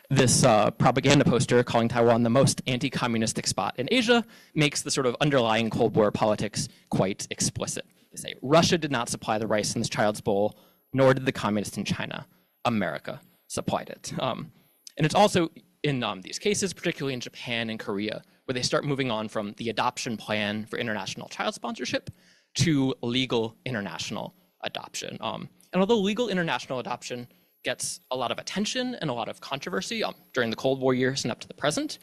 this propaganda poster calling Taiwan the most anti-communistic spot in Asia makes the sort of underlying Cold War politics quite explicit. They say, Russia did not supply the rice in this child's bowl, nor did the communists in China. America supplied it. And it's also in these cases, particularly in Japan and Korea, where they start moving on from the adoption plan for international child sponsorship to legal international adoption. And although legal international adoption gets a lot of attention and a lot of controversy during the Cold War years and up to the present,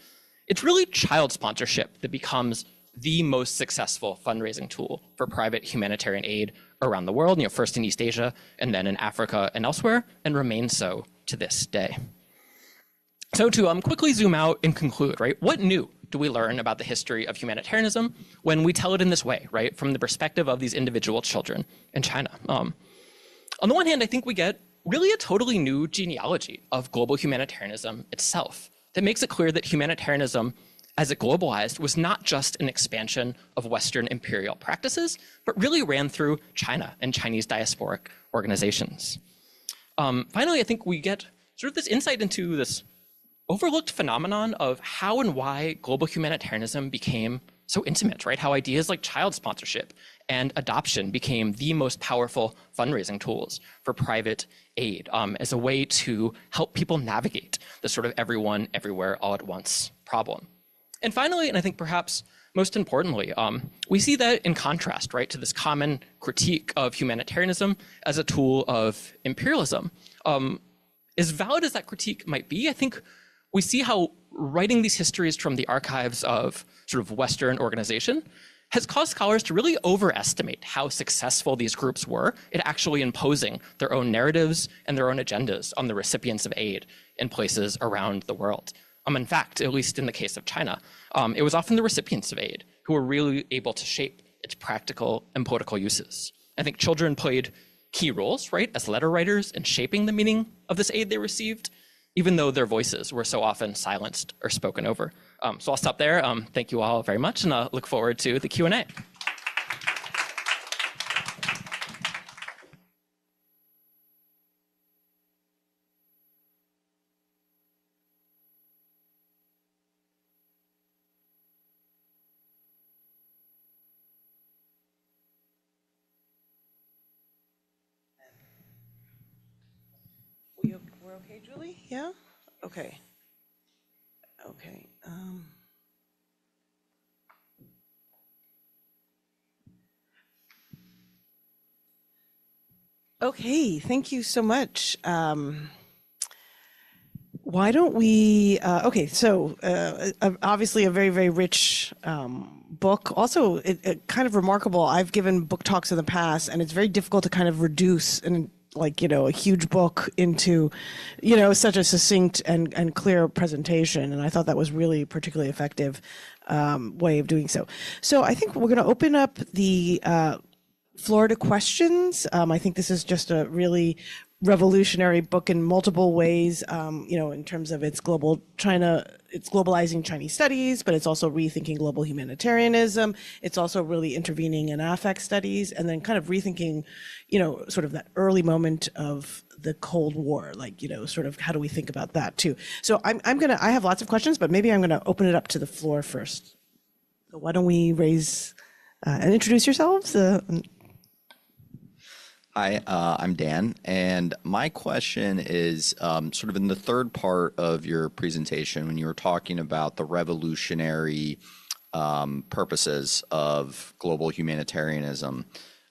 it's really child sponsorship that becomes the most successful fundraising tool for private humanitarian aid around the world, first in East Asia and then in Africa and elsewhere, and remains so to this day. So to quickly zoom out and conclude, right, what new do we learn about the history of humanitarianism when we tell it in this way, right, from the perspective of these individual children in China? On the one hand, I think we get really a totally new genealogy of global humanitarianism itself that makes it clear that humanitarianism, as it globalized, was not just an expansion of Western imperial practices, but really ran through China and Chinese diasporic organizations. Finally, I think we get sort of this insight into this overlooked phenomenon of how and why global humanitarianism became so intimate, right? How ideas like child sponsorship and adoption became the most powerful fundraising tools for private aid as a way to help people navigate the sort of everyone, everywhere, all at once problem. And finally, and I think perhaps most importantly, we see that in contrast, right, to this common critique of humanitarianism as a tool of imperialism. As valid as that critique might be, I think we see how writing these histories from the archives of sort of Western organization has caused scholars to really overestimate how successful these groups were at actually imposing their own narratives and their own agendas on the recipients of aid in places around the world. In fact, at least in the case of China, it was often the recipients of aid who were really able to shape its practical and political uses. I think children played key roles, right, as letter writers in shaping the meaning of this aid they received, even though their voices were so often silenced or spoken over. So I'll stop there. Thank you all very much, and I look forward to the Q&A. We're okay, Julie? Yeah? Okay. Okay. Okay, thank you so much. Why don't we, okay, so obviously a very, very rich book. Also, it kind of remarkable. I've given book talks in the past, and it's very difficult to kind of reduce and a huge book into, such a succinct and clear presentation. And I thought that was really particularly effective way of doing so. So I think we're going to open up the floor to questions. I think this is just a really revolutionary book in multiple ways, in terms of its globalizing Chinese studies, but it's also rethinking global humanitarianism. It's also really intervening in affect studies, and then kind of rethinking, sort of that early moment of the Cold War, sort of how do we think about that too. So I have lots of questions, but maybe I'm gonna open it up to the floor first. So why don't we raise and introduce yourselves? Hi, I'm Dan, and my question is sort of in the third part of your presentation when you were talking about the revolutionary purposes of global humanitarianism.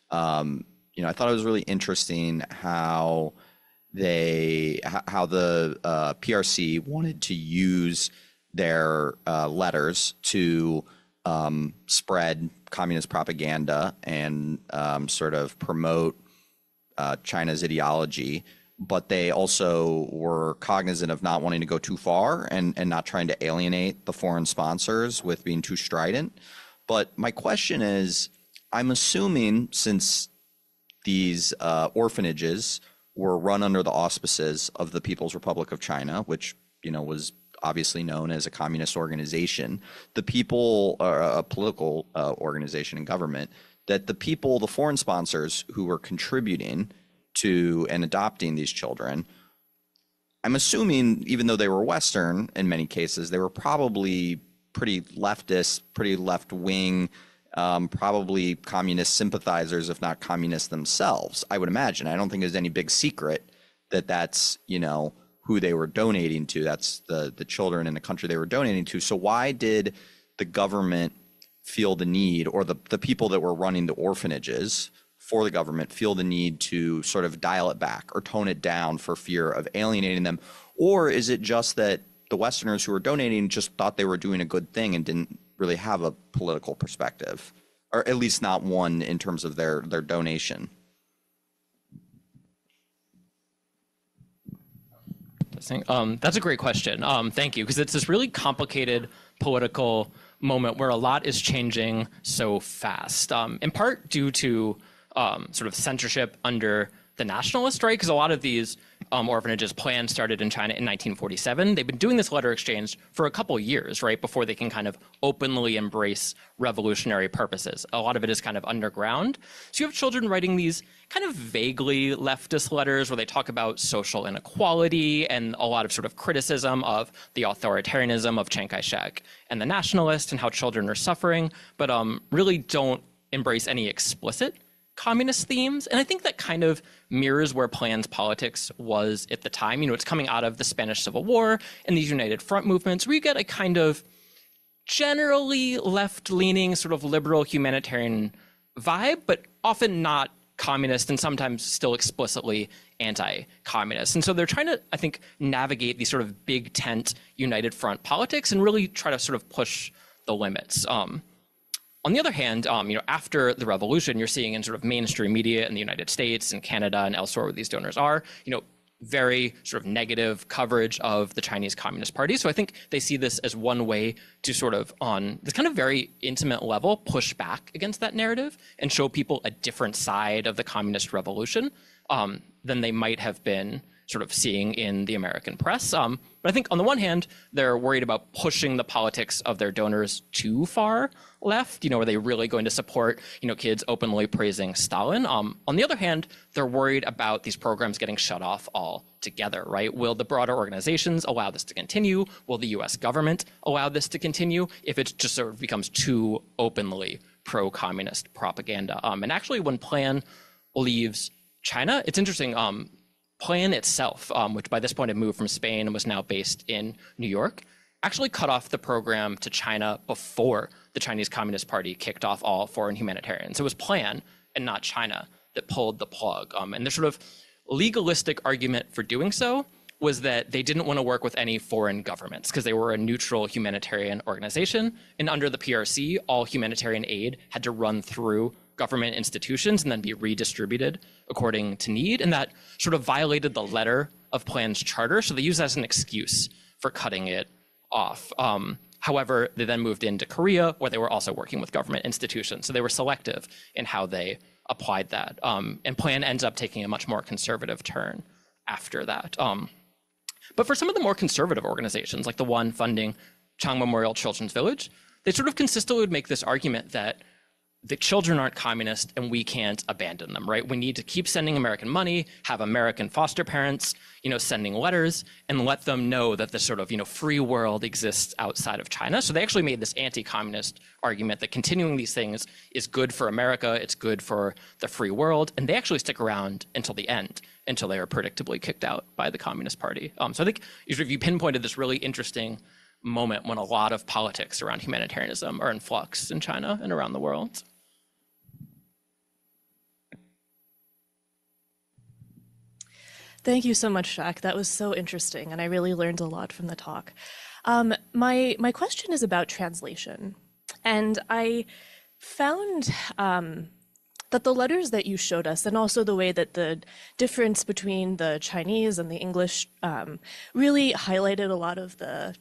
I thought it was really interesting how the PRC wanted to use their letters to spread communist propaganda and sort of promote China's ideology, but they also were cognizant of not wanting to go too far and not trying to alienate the foreign sponsors with being too strident. But my question is, I'm assuming since these orphanages were run under the auspices of the People's Republic of China, which was obviously known as a communist organization, the people, a political organization and government, that the people, the foreign sponsors who were contributing to and adopting these children, I'm assuming, even though they were Western in many cases, they were probably pretty leftist, pretty left-wing, probably communist sympathizers, if not communists themselves, I would imagine. I don't think there's any big secret that that's, who they were donating to. That's the children in the country they were donating to. So why did the government feel the need, or the people that were running the orphanages for the government feel the need to sort of dial it back or tone it down for fear of alienating them? Or is it just that the Westerners who were donating just thought they were doing a good thing and didn't really have a political perspective, or at least not one in terms of their donation? That's a great question. Thank you, because it's this really complicated political moment where a lot is changing so fast, in part due to sort of censorship under the nationalist, right? Because a lot of these orphanages plans started in China in 1947. They've been doing this letter exchange for a couple years, right, before they can kind of openly embrace revolutionary purposes. A lot of it is kind of underground. So you have children writing these kind of vaguely leftist letters where they talk about social inequality and a lot of sort of criticism of the authoritarianism of Chiang Kai-shek and the nationalists and how children are suffering, but really don't embrace any explicit communist themes. And I think that kind of mirrors where Plan's politics was at the time. It's coming out of the Spanish Civil War and these United Front movements where you get a kind of generally left-leaning sort of liberal humanitarian vibe, but often not communist and sometimes still explicitly anti-communist. And so they're trying to, I think, navigate these sort of big tent United Front politics and really try to sort of push the limits. On the other hand, after the revolution, you're seeing in sort of mainstream media in the United States and Canada and elsewhere where these donors are, very sort of negative coverage of the Chinese Communist Party. So I think they see this as one way to sort of, on this kind of very intimate level, push back against that narrative and show people a different side of the communist revolution than they might have been sort of seeing in the American press. But I think on the one hand, they're worried about pushing the politics of their donors too far left. Are they really going to support, kids openly praising Stalin? On the other hand, they're worried about these programs getting shut off altogether, right? Will the broader organizations allow this to continue? Will the US government allow this to continue if it just sort of becomes too openly pro-communist propaganda? And actually, when Plan leaves China, it's interesting, Plan itself, which by this point had moved from Spain and was now based in New York, actually cut off the program to China before the Chinese Communist Party kicked off all foreign humanitarians. It was Plan and not China that pulled the plug. And the sort of legalistic argument for doing so was that they didn't want to work with any foreign governments because they were a neutral humanitarian organization. And under the PRC, all humanitarian aid had to run through government institutions and then be redistributed according to need. And that sort of violated the letter of Plan's charter. So they used that as an excuse for cutting it off. However, they then moved into Korea, where they were also working with government institutions. So they were selective in how they applied that. And Plan ends up taking a much more conservative turn after that. But for some of the more conservative organizations, like the one funding Chang Memorial Children's Village, they sort of consistently would make this argument that the children aren't communist and we can't abandon them, right? We need to keep sending American money, have American foster parents, sending letters, and let them know that this sort of, free world exists outside of China. So they actually made this anti-communist argument that continuing these things is good for America, it's good for the free world, and they actually stick around until the end, until they are predictably kicked out by the Communist Party. So I think if you pinpointed this really interesting moment when a lot of politics around humanitarianism are in flux in China and around the world. Thank you so much, Jack. That was so interesting, and I really learned a lot from the talk. My question is about translation, and I found that the letters that you showed us, and also the way that the difference between the Chinese and the English really highlighted a lot of the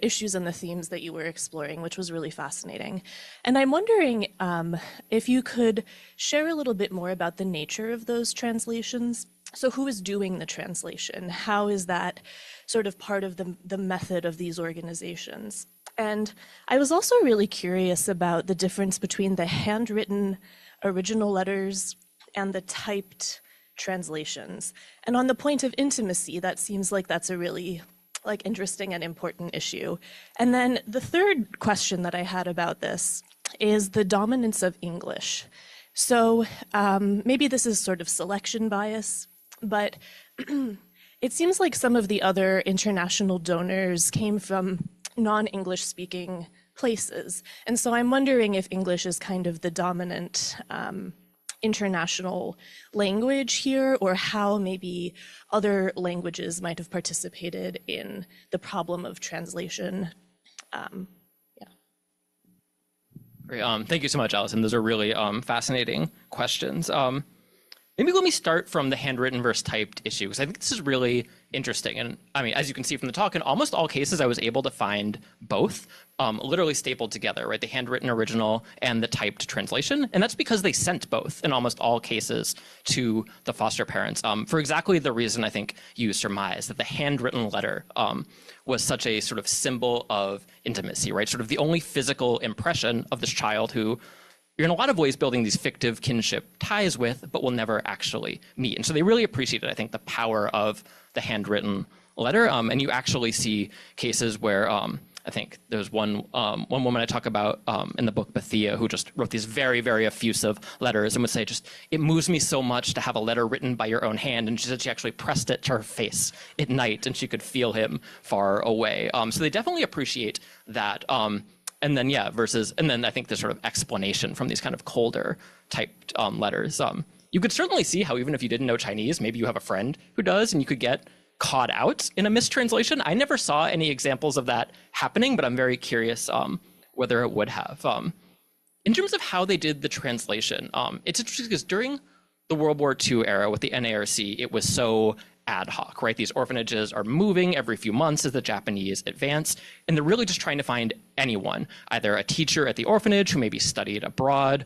issues and the themes that you were exploring, which was really fascinating. And I'm wondering if you could share a little bit more about the nature of those translations. So who is doing the translation? How is that sort of part of the method of these organizations? And I was also really curious about the difference between the handwritten original letters and the typed translations. And on the point of intimacy, that seems like that's a really interesting and important issue. And then the third question that I had about this is the dominance of English. So maybe this is sort of selection bias, but it seems like some of the other international donors came from non-English speaking places. And so I'm wondering if English is kind of the dominant international language here, or how maybe other languages might have participated in the problem of translation. Great. Thank you so much, Allison. Those are really fascinating questions. Maybe let me start from the handwritten versus typed issue, because I think this is really interesting. And I mean, as you can see from the talk, in almost all cases, I was able to find both literally stapled together, right? The handwritten original and the typed translation. And that's because they sent both in almost all cases to the foster parents for exactly the reason I think you surmised, that the handwritten letter was such a sort of symbol of intimacy, right? Sort of the only physical impression of this child who you're in a lot of ways building these fictive kinship ties with, but will never actually meet. And so they really appreciated, I think, the power of the handwritten letter. And you actually see cases where I think there's one woman I talk about in the book, Bethia, who just wrote these very, very effusive letters and would say, just, it moves me so much to have a letter written by your own hand. And she said she actually pressed it to her face at night and she could feel him far away. So they definitely appreciate that. And then, and then I think the sort of explanation from these kind of colder typed letters. You could certainly see how even if you didn't know Chinese, maybe you have a friend who does, and you could get caught out in a mistranslation. I never saw any examples of that happening, but I'm very curious whether it would have. In terms of how they did the translation, it's interesting because during the World War II era with the NARC, it was so ad hoc, right? These orphanages are moving every few months as the Japanese advance, and they're really just trying to find anyone, either a teacher at the orphanage who maybe studied abroad,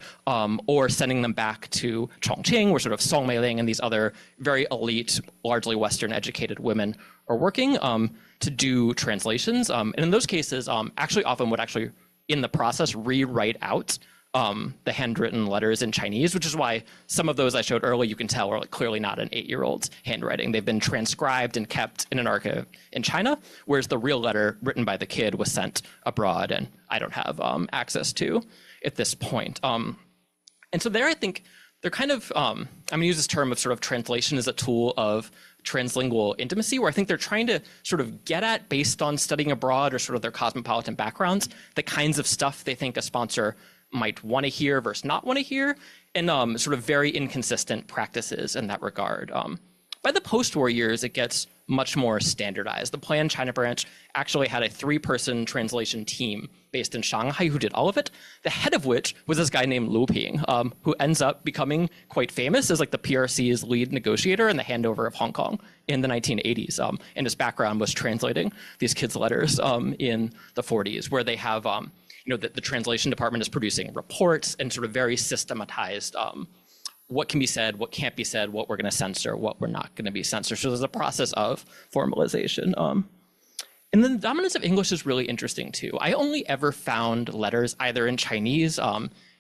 or sending them back to Chongqing, where sort of Song Meiling and these other very elite, largely Western educated women are working to do translations. And in those cases, actually often would actually, in the process, rewrite out the handwritten letters in Chinese, which is why some of those I showed earlier, you can tell are like clearly not an 8-year-old's handwriting. They've been transcribed and kept in an archive in China, whereas the real letter written by the kid was sent abroad and I don't have access to at this point. And so there, I think they're kind of, I'm gonna use this term of sort of translation as a tool of translingual intimacy, where I think they're trying to sort of get at, based on studying abroad or sort of their cosmopolitan backgrounds, the kinds of stuff they think a sponsor might want to hear versus not want to hear, and sort of very inconsistent practices in that regard. By the post-war years, it gets much more standardized. The Plan China branch actually had a 3-person translation team based in Shanghai who did all of it, the head of which was this guy named Lu Ping, who ends up becoming quite famous as like the PRC's lead negotiator in the handover of Hong Kong in the 1980s. And his background was translating these kids' letters in the 40s, where they have the translation department is producing reports and sort of very systematized what can be said, what can't be said, what we're going to censor, what we're not going to be censored. So there's a process of formalization. And then the dominance of English is really interesting too. I only ever found letters either in Chinese,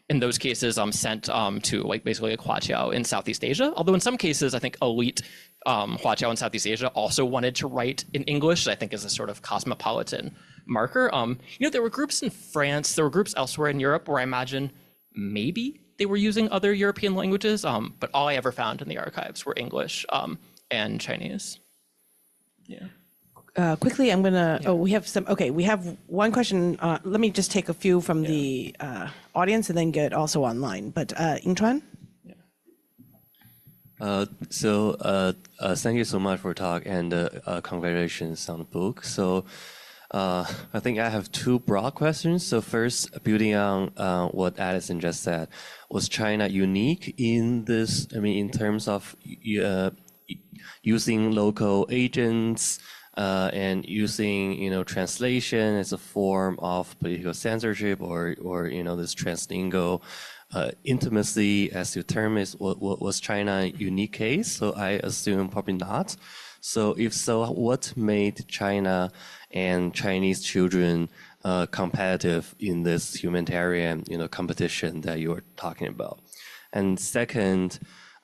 in those cases sent to like basically a Huaqiao in Southeast Asia. Although in some cases, I think elite Huaqiao in Southeast Asia also wanted to write in English, I think is a sort of cosmopolitan marker. There were groups in France, there were groups elsewhere in Europe where I imagine maybe they were using other European languages, but all I ever found in the archives were English and Chinese. Yeah. Quickly, I'm gonna, we have one question. Let me just take a few from the audience and then get also online. But Yingchuan? Thank you so much for talk and congratulations on the book. So I think I have 2 broad questions. So first, building on what Addison just said, was China unique in this, in terms of using local agents and using, translation as a form of political censorship or this translingual intimacy, as you term it, was China a unique case? So I assume probably not. So if so, what made China and Chinese children competitive in this humanitarian, competition that you were talking about? And second,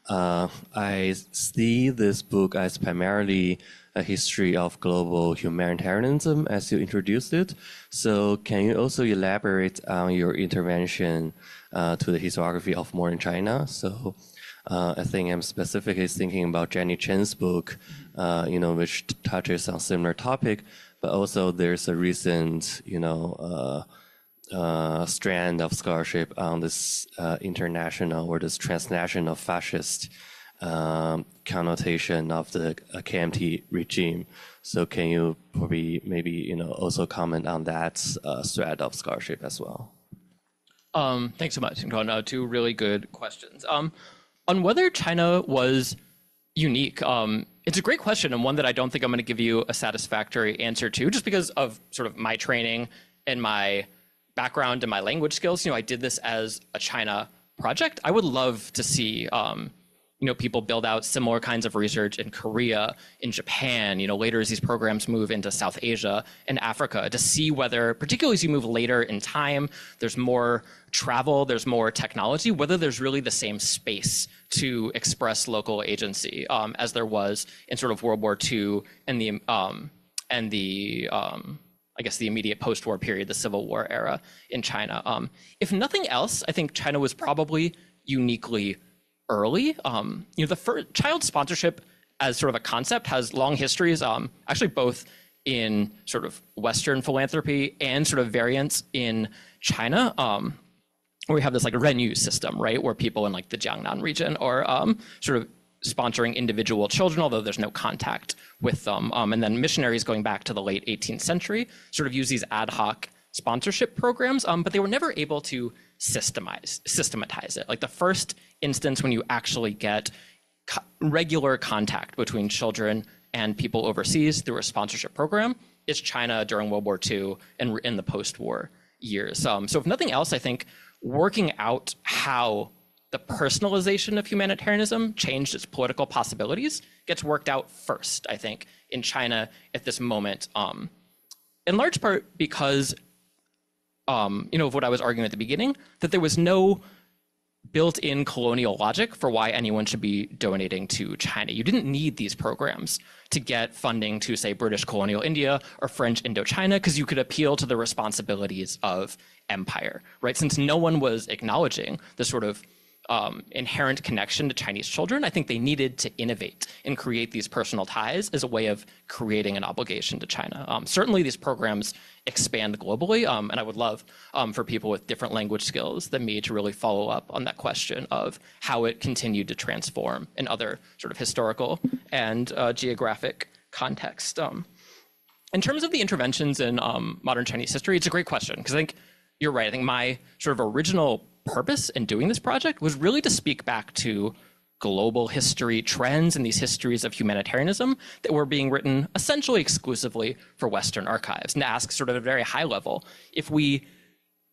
I see this book as primarily a history of global humanitarianism as you introduced it. So can you also elaborate on your intervention to the historiography of modern China? So I think I'm specifically thinking about Jenny Chen's book, which touches on similar topic, but also there's a recent, strand of scholarship on this international or this transnational fascist connotation of the KMT regime. So can you probably maybe also comment on that thread of scholarship as well? Thanks so much, Yingchuan. 2 really good questions. On whether China was unique, it's a great question and one that I don't think I'm going to give you a satisfactory answer to, just because of sort of my training and my background and my language skills. I did this as a China project. I would love to see people build out similar kinds of research in Korea, in Japan, later as these programs move into South Asia and Africa, to see whether, particularly as you move later in time, there's more travel, there's more technology, whether there's really the same space to express local agency as there was in sort of World War II and the I guess the immediate post-war period, the Civil War era in China. If nothing else, I think China was probably uniquely early. The first child sponsorship as sort of a concept has long histories, actually both in sort of Western philanthropy and sort of variants in China, where we have this like Renyu system, right? Where people in like the Jiangnan region are sort of sponsoring individual children, although there's no contact with them. And then missionaries going back to the late 18th century sort of use these ad hoc sponsorship programs, but they were never able to systematize it. Like the first instance when you actually get regular contact between children and people overseas through a sponsorship program is China during World War II and in the post-war years. So if nothing else, I think working out how the personalization of humanitarianism changed its political possibilities gets worked out first, I think, in China at this moment, in large part because, of what I was arguing at the beginning, that there was no built-in colonial logic for why anyone should be donating to China. You didn't need these programs to get funding to, say, British colonial India or French Indochina, because you could appeal to the responsibilities of empire, right? Since no one was acknowledging the sort of inherent connection to Chinese children, I think they needed to innovate and create these personal ties as a way of creating an obligation to China. Certainly these programs expand globally, and I would love for people with different language skills than me to really follow up on that question of how it continued to transform in other sort of historical and geographic context. In terms of the interventions in modern Chinese history, it's a great question, because I think you're right. I think my sort of original purpose in doing this project was really to speak back to global history trends and these histories of humanitarianism that were being written essentially exclusively for Western archives, and to ask sort of at a very high level, if we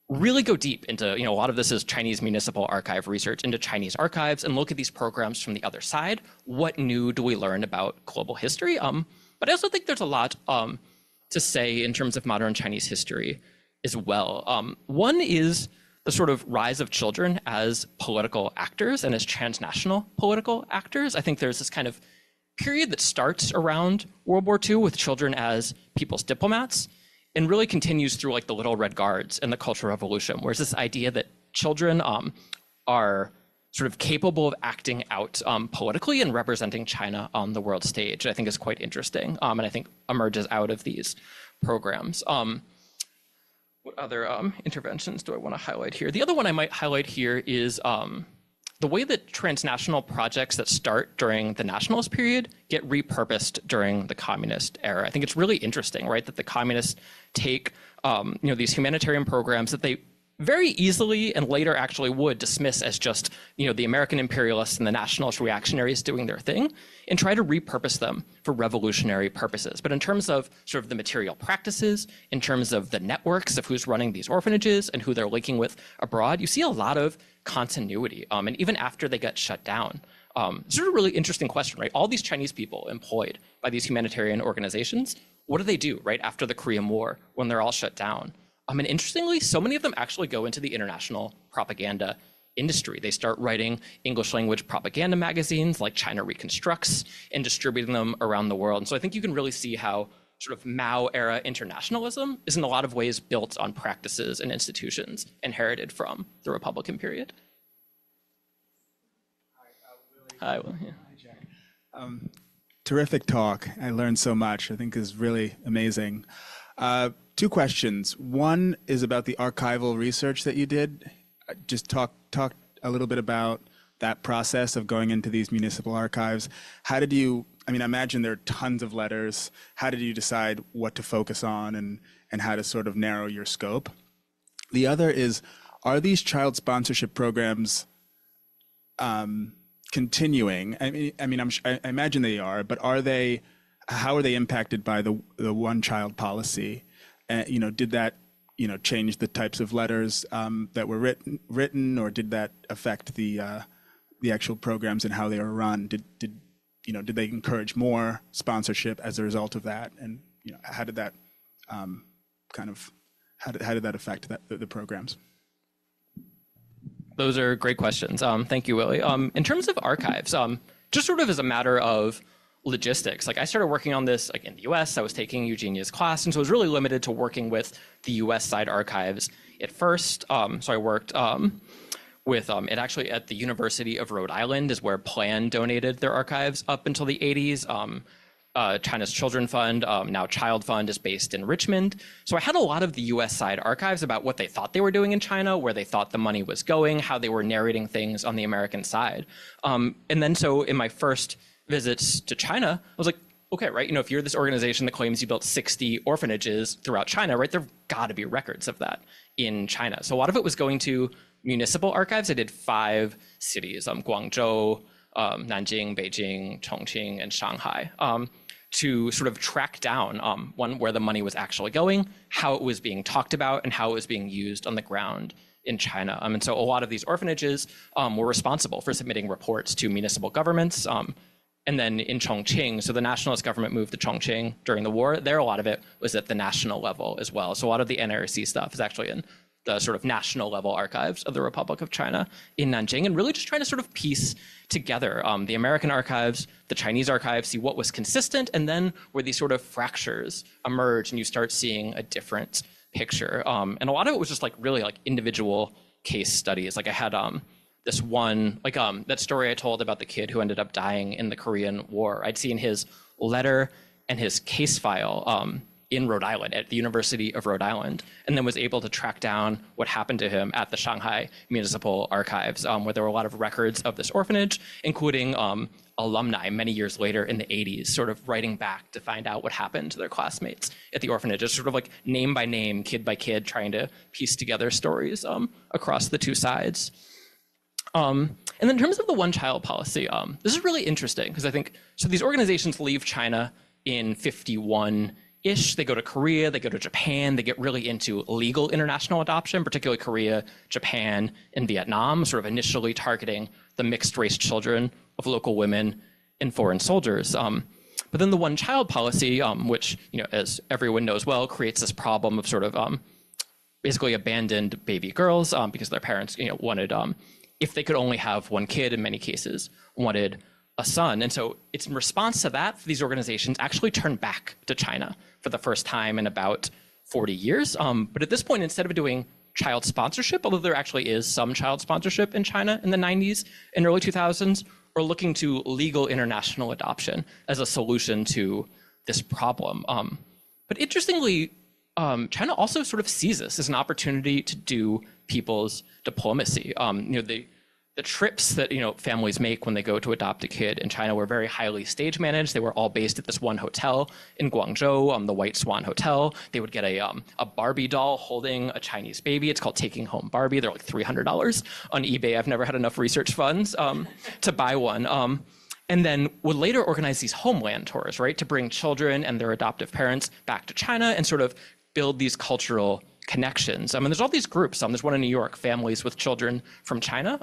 really go deep into, a lot of this is Chinese municipal archive research, into Chinese archives and look at these programs from the other side, what new do we learn about global history? But I also think there's a lot to say in terms of modern Chinese history as well. One is the sort of rise of children as political actors and as transnational political actors. I think there's this kind of period that starts around World War II with children as people's diplomats and really continues through like the Little Red Guards and the Cultural Revolution, whereas this idea that children are sort of capable of acting out politically and representing China on the world stage, I think is quite interesting, and I think emerges out of these programs. What other interventions do I want to highlight here? The other one I might highlight here is the way that transnational projects that start during the nationalist period get repurposed during the communist era. I think it's really interesting, right, that the communists take these humanitarian programs that they very easily and later actually would dismiss as just the American imperialists and the nationalist reactionaries doing their thing, and try to repurpose them for revolutionary purposes. But in terms of sort of the material practices, in terms of the networks of who's running these orphanages and who they're linking with abroad, you see a lot of continuity. And even after they get shut down, it's a really interesting question, right? All these Chinese people employed by these humanitarian organizations, what do they do right after the Korean War when they're all shut down? And interestingly, so many of them actually go into the international propaganda industry. They start writing English language propaganda magazines like China Reconstructs and distributing them around the world. And so I think you can really see how sort of Mao era internationalism is in a lot of ways built on practices and institutions inherited from the Republican period. Hi, Will. Yeah. Hi, Jack. Terrific talk. I learned so much. I think is really amazing. Two questions. One is about the archival research that you did. Just talk a little bit about that process of going into these municipal archives. How did you, I imagine there are tons of letters. How did you decide what to focus on and how to sort of narrow your scope? The other is, are these child sponsorship programs continuing? I imagine they are, but how are they impacted by the one-child policy? Did that change the types of letters that were written, or did that affect the actual programs and how they were run? Did they encourage more sponsorship as a result of that? And how did that how did that affect the programs? Those are great questions. Thank you, Willie. In terms of archives, just sort of as a matter of logistics, like I started working on this like in the US. I was taking Eugenia's class, and so I was really limited to working with the US side archives at first. So I worked with it actually at the University of Rhode Island is where Plan donated their archives up until the 80s. China's Children Fund, now Child Fund, is based in Richmond. So I had a lot of the US side archives about what they thought they were doing in China, where they thought the money was going, how they were narrating things on the American side. And then so in my first visits to China, I was like, okay, right, if you're this organization that claims you built 60 orphanages throughout China, right, there've got to be records of that in China. So a lot of it was going to municipal archives. I did 5 cities, Guangzhou, Nanjing, Beijing, Chongqing, and Shanghai, to sort of track down one, where the money was actually going, how it was being talked about, and how it was being used on the ground in China. And so a lot of these orphanages were responsible for submitting reports to municipal governments. And then in Chongqing, so the nationalist government moved to Chongqing during the war. There, a lot of it was at the national level as well. So a lot of the NRC stuff is actually in the sort of national level archives of the Republic of China in Nanjing, and really just trying to sort of piece together the American archives, the Chinese archives, see what was consistent, and then where these sort of fractures emerge and you start seeing a different picture. And a lot of it was just like really like individual case studies. Like I had this one, like that story I told about the kid who ended up dying in the Korean War. I'd seen his letter and his case file in Rhode Island, at the University of Rhode Island, and then was able to track down what happened to him at the Shanghai Municipal Archives, where there were a lot of records of this orphanage, including alumni many years later in the 80s, sort of writing back to find out what happened to their classmates at the orphanage. It's sort of like name by name, kid by kid, trying to piece together stories across the two sides. And then in terms of the one-child policy, this is really interesting because I think, so these organizations leave China in 51-ish, they go to Korea, they go to Japan, they get really into legal international adoption, particularly Korea, Japan, and Vietnam, sort of initially targeting the mixed-race children of local women and foreign soldiers. But then the one-child policy, which, you know, as everyone knows well, creates this problem of sort of basically abandoned baby girls because their parents, you know, wanted, if they could only have one kid, in many cases, wanted a son. And so it's in response to that, these organizations actually turned back to China for the first time in about 40 years. But at this point, instead of doing child sponsorship, although there actually is some child sponsorship in China in the 90s and early 2000s, we're looking to legal international adoption as a solution to this problem. But interestingly, China also sort of sees this as an opportunity to do people's diplomacy. You know, the trips that, you know, families make when they go to adopt a kid in China were very highly stage managed. They were all based at this one hotel in Guangzhou, the White Swan Hotel. They would get a Barbie doll holding a Chinese baby. It's called Taking Home Barbie. They're like $300 on eBay. I've never had enough research funds to buy one. And then would later organize these homeland tours, right, to bring children and their adoptive parents back to China and sort of build these cultural connections. And there's all these groups. There's one in New York, Families with Children from China,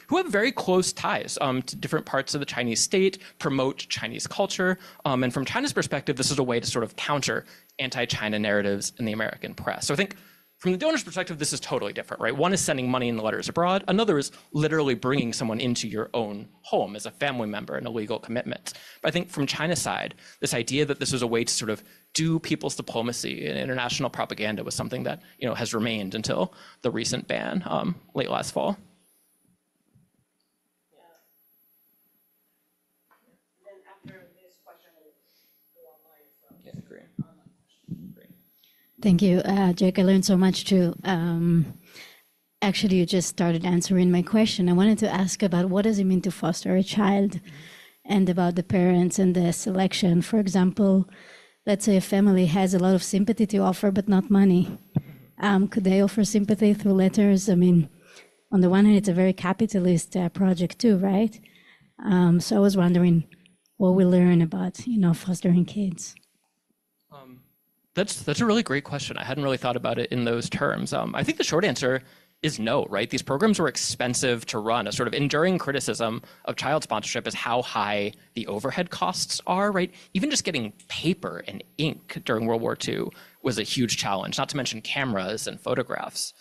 who have very close ties to different parts of the Chinese state, promote Chinese culture. And from China's perspective, this is a way to sort of counter anti-China narratives in the American press. So I think from the donor's perspective, this is totally different, right? One is sending money in letters abroad. Another is literally bringing someone into your own home as a family member and a legal commitment. But I think from China's side, this idea that this was a way to sort of do people's diplomacy and international propaganda was something that, you know, has remained until the recent ban late last fall. Thank you, Jack. I learned so much too. Actually, you just started answering my question. I wanted to ask about what does it mean to foster a child and about the parents and the selection. For example, let's say a family has a lot of sympathy to offer, but not money. Could they offer sympathy through letters? I mean, on the one hand, it's a very capitalist project too, right? So I was wondering what we learn about, you know, fostering kids. That's a really great question. I hadn't really thought about it in those terms. I think the short answer is no, right? These programs were expensive to run. A sort of enduring criticism of child sponsorship is how high the overhead costs are, right? Even just getting paper and ink during World War II was a huge challenge, not to mention cameras and photographs.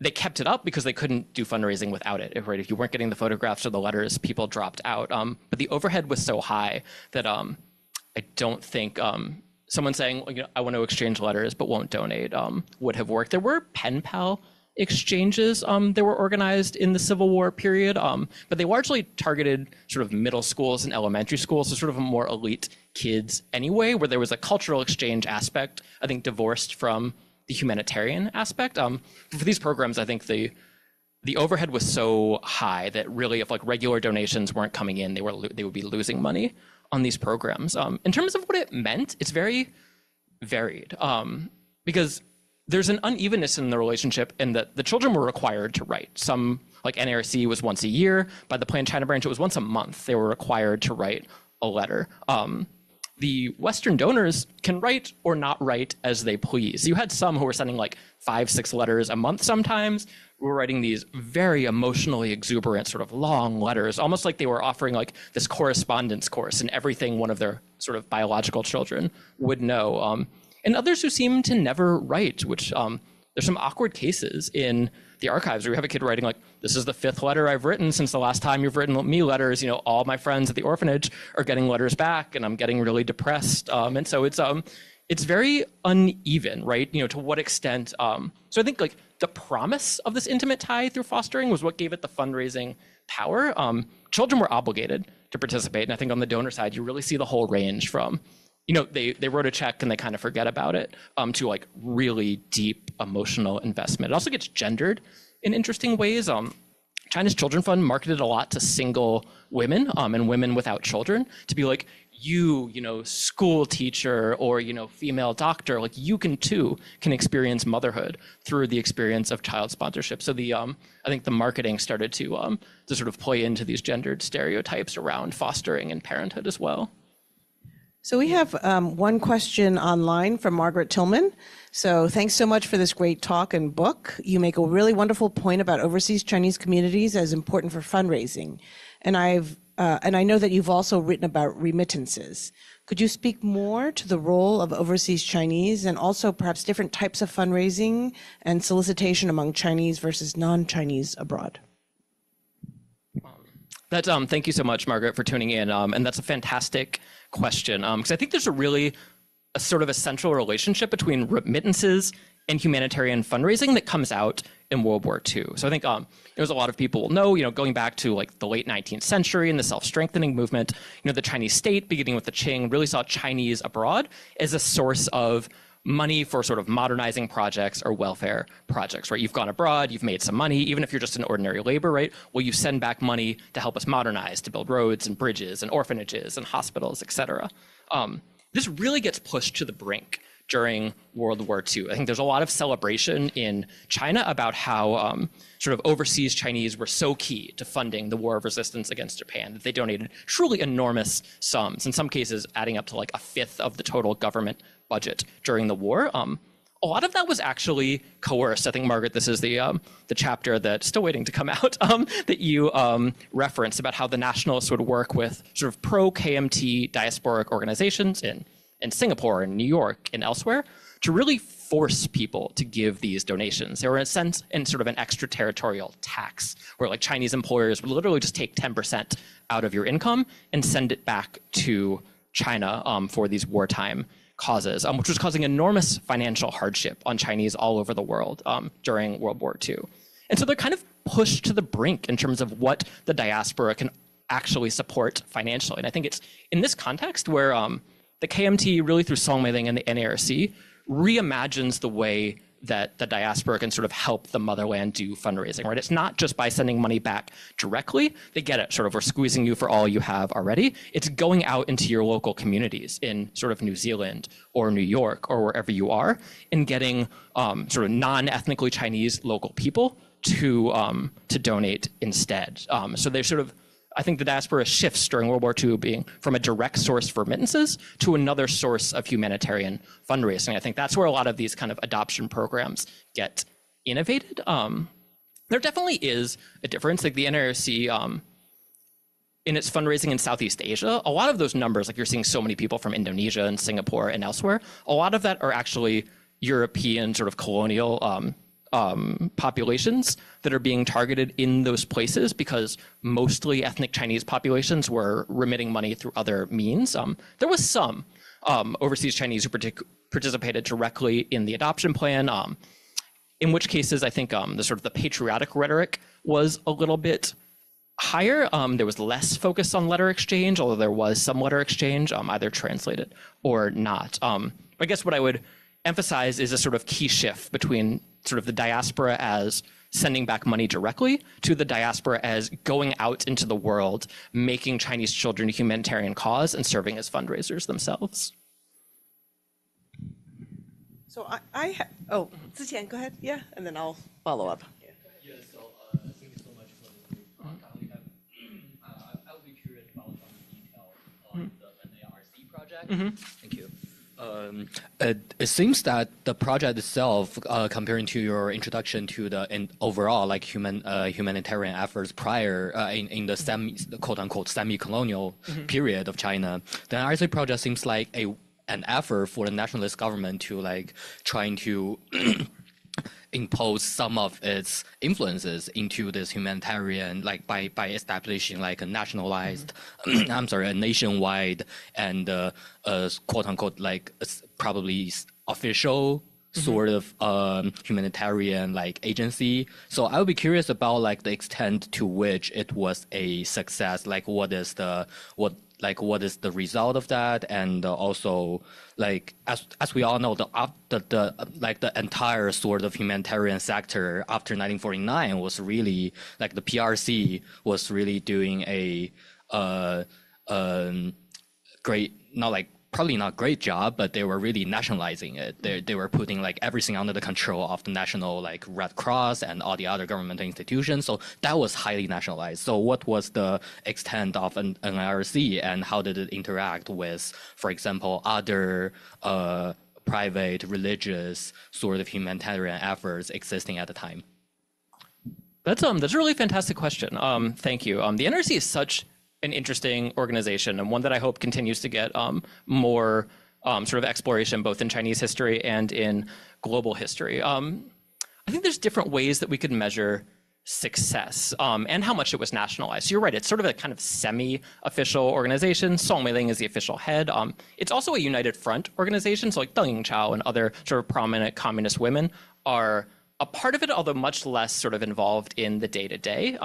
They kept it up because they couldn't do fundraising without it, right? If you weren't getting the photographs or the letters, people dropped out. But the overhead was so high that I don't think someone saying, you know, I want to exchange letters but won't donate would have worked. There were pen pal exchanges that were organized in the Civil War period, but they largely targeted sort of middle schools and elementary schools, so sort of more elite kids anyway, where there was a cultural exchange aspect, I think divorced from the humanitarian aspect. For these programs, I think the overhead was so high that really if like regular donations weren't coming in, they would be losing money on these programs. In terms of what it meant, it's very varied because there's an unevenness in the relationship in that the children were required to write. Some, like NARC, was once a year. By the Planned China branch, it was once a month. They were required to write a letter. The Western donors can write or not write as they please. You had some who were sending like 5-6 letters a month sometimes, who were writing these very emotionally exuberant, sort of long letters, almost like they were offering like this correspondence course in everything one of their sort of biological children would know. And others who seem to never write, which there's some awkward cases in the archives where you have a kid writing like, this is the 5th letter I've written since the last time you've written me letters. You know, all my friends at the orphanage are getting letters back and I'm getting really depressed. And so it's very uneven, right? You know, to what extent, so I think like the promise of this intimate tie through fostering was what gave it the fundraising power. Children were obligated to participate. And I think on the donor side, you really see the whole range from, you know, they wrote a check and they kind of forget about it, to like really deep emotional investment. It also gets gendered in interesting ways. China's Children Fund marketed a lot to single women and women without children to be like, you know, school teacher or, you know, female doctor, like you can experience motherhood through the experience of child sponsorship. So I think the marketing started to sort of play into these gendered stereotypes around fostering and parenthood as well. So we have one question online from Margaret Tillman. So thanks so much for this great talk and book. You make a really wonderful point about overseas Chinese communities as important for fundraising. And I know that you've also written about remittances. Could you speak more to the role of overseas Chinese and also perhaps different types of fundraising and solicitation among Chinese versus non-Chinese abroad? Thank you so much, Margaret, for tuning in. And that's a fantastic question, because I think there's a sort of a central relationship between remittances and humanitarian fundraising that comes out in World War II. So I think there's a lot of people know, you know, going back to like the late 19th century and the self-strengthening movement, you know, the Chinese state, beginning with the Qing, really saw Chinese abroad as a source of money for sort of modernizing projects or welfare projects, right? You've gone abroad, you've made some money, even if you're just an ordinary labor, right? Well, you send back money to help us modernize, to build roads and bridges and orphanages and hospitals, et cetera. This really gets pushed to the brink during World War II. I think there's a lot of celebration in China about how sort of overseas Chinese were so key to funding the war of resistance against Japan that they donated truly enormous sums, in some cases adding up to like 1/5 of the total government budget during the war. A lot of that was actually coerced. I think, Margaret, this is the chapter that's still waiting to come out that you referenced about how the nationalists would work with sort of pro-KMT diasporic organizations in Singapore and New York and elsewhere to really force people to give these donations. They were in a sense in sort of an extraterritorial tax where like Chinese employers would literally just take 10% out of your income and send it back to China for these wartime causes, which was causing enormous financial hardship on Chinese all over the world during World War II. And so they're kind of pushed to the brink in terms of what the diaspora can actually support financially. And I think it's in this context where the KMT, really through Song Mei-ling and the NARC, reimagines the way that the diaspora can sort of help the motherland do fundraising, right? It's not just by sending money back directly. They get it, sort of, we're squeezing you for all you have already. It's going out into your local communities in sort of New Zealand or New York or wherever you are and getting sort of non-ethnically Chinese local people to donate instead. So they sort of, I think the diaspora shifts during World War II being from a direct source for remittances to another source of humanitarian fundraising. I think that's where a lot of these kind of adoption programs get innovated. There definitely is a difference. Like the NRC, in its fundraising in Southeast Asia, a lot of those numbers, like you're seeing so many people from Indonesia and Singapore and elsewhere, a lot of that are actually European sort of colonial populations that are being targeted in those places because mostly ethnic Chinese populations were remitting money through other means. There was some overseas Chinese who participated directly in the adoption plan, in which cases I think the sort of the patriotic rhetoric was a little bit higher. There was less focus on letter exchange, although there was some letter exchange, either translated or not. I guess what I would emphasize is a sort of key shift between sort of the diaspora as sending back money directly to the diaspora as going out into the world, making Chinese children a humanitarian cause and serving as fundraisers themselves. So oh, Zitian, go ahead. Yeah, and then I'll follow up. Yeah, so thank you so much for the I would be curious about some details on the NARC project. Thank you. It seems that the project itself, comparing to your introduction to the overall like humanitarian efforts prior in the quote unquote semi-colonial period of China, the NRC project seems like an effort for the nationalist government to like trying to impose some of its influences into this humanitarian, like by establishing like a nationalized, a nationwide and quote unquote like probably official sort of humanitarian like agency. So I would be curious about like the extent to which it was a success. Like what is the result of that, and also like as we all know, the entire sort of humanitarian sector after 1949 was really like the PRC was really doing a great, probably not great job, but they were really nationalizing it. They were putting like everything under the control of the national like Red Cross and all the other governmental institutions. So that was highly nationalized. So what was the extent of an NRC, and how did it interact with, for example, other private religious sort of humanitarian efforts existing at the time? That's a really fantastic question. Thank you. The NRC is such an interesting organization, and one that I hope continues to get more sort of exploration both in Chinese history and in global history. I think there's different ways that we could measure success and how much it was nationalized. So you're right, it's sort of a kind of semi-official organization. Song Meiling is the official head. It's also a united front organization, so like Deng Yingchao and other sort of prominent communist women are a part of it, although much less sort of involved in the day-to-day.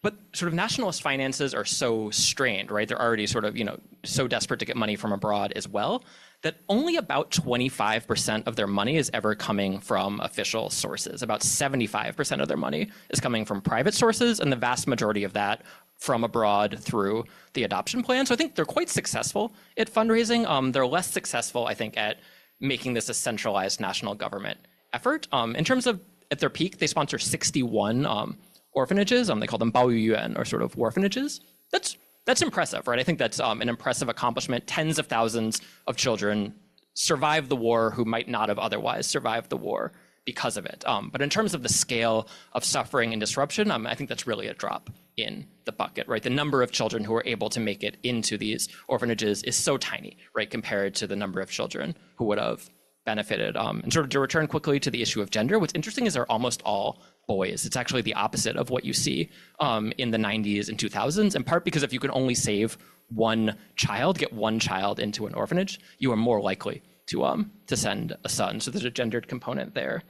But sort of nationalist finances are so strained, right? They're already sort of, so desperate to get money from abroad as well, that only about 25% of their money is ever coming from official sources. About 75% of their money is coming from private sources, and the vast majority of that from abroad through the adoption plan. So I think they're quite successful at fundraising. They're less successful, I think, at making this a centralized national government effort. In terms of, at their peak, they sponsor 61 orphanages. They call them baoyuan, or sort of orphanages. That's impressive, right? I think that's an impressive accomplishment. Tens of thousands of children survive the war who might not have otherwise survived the war because of it. But in terms of the scale of suffering and disruption, I think that's really a drop in the bucket, right? The number of children who are able to make it into these orphanages is so tiny, right, compared to the number of children who would have benefited. And sort of to return quickly to the issue of gender, what's interesting is they're almost all boys. It's actually the opposite of what you see in the 90s and 2000s, in part because if you can only save one child, get one child into an orphanage, you are more likely to send a son. So there's a gendered component there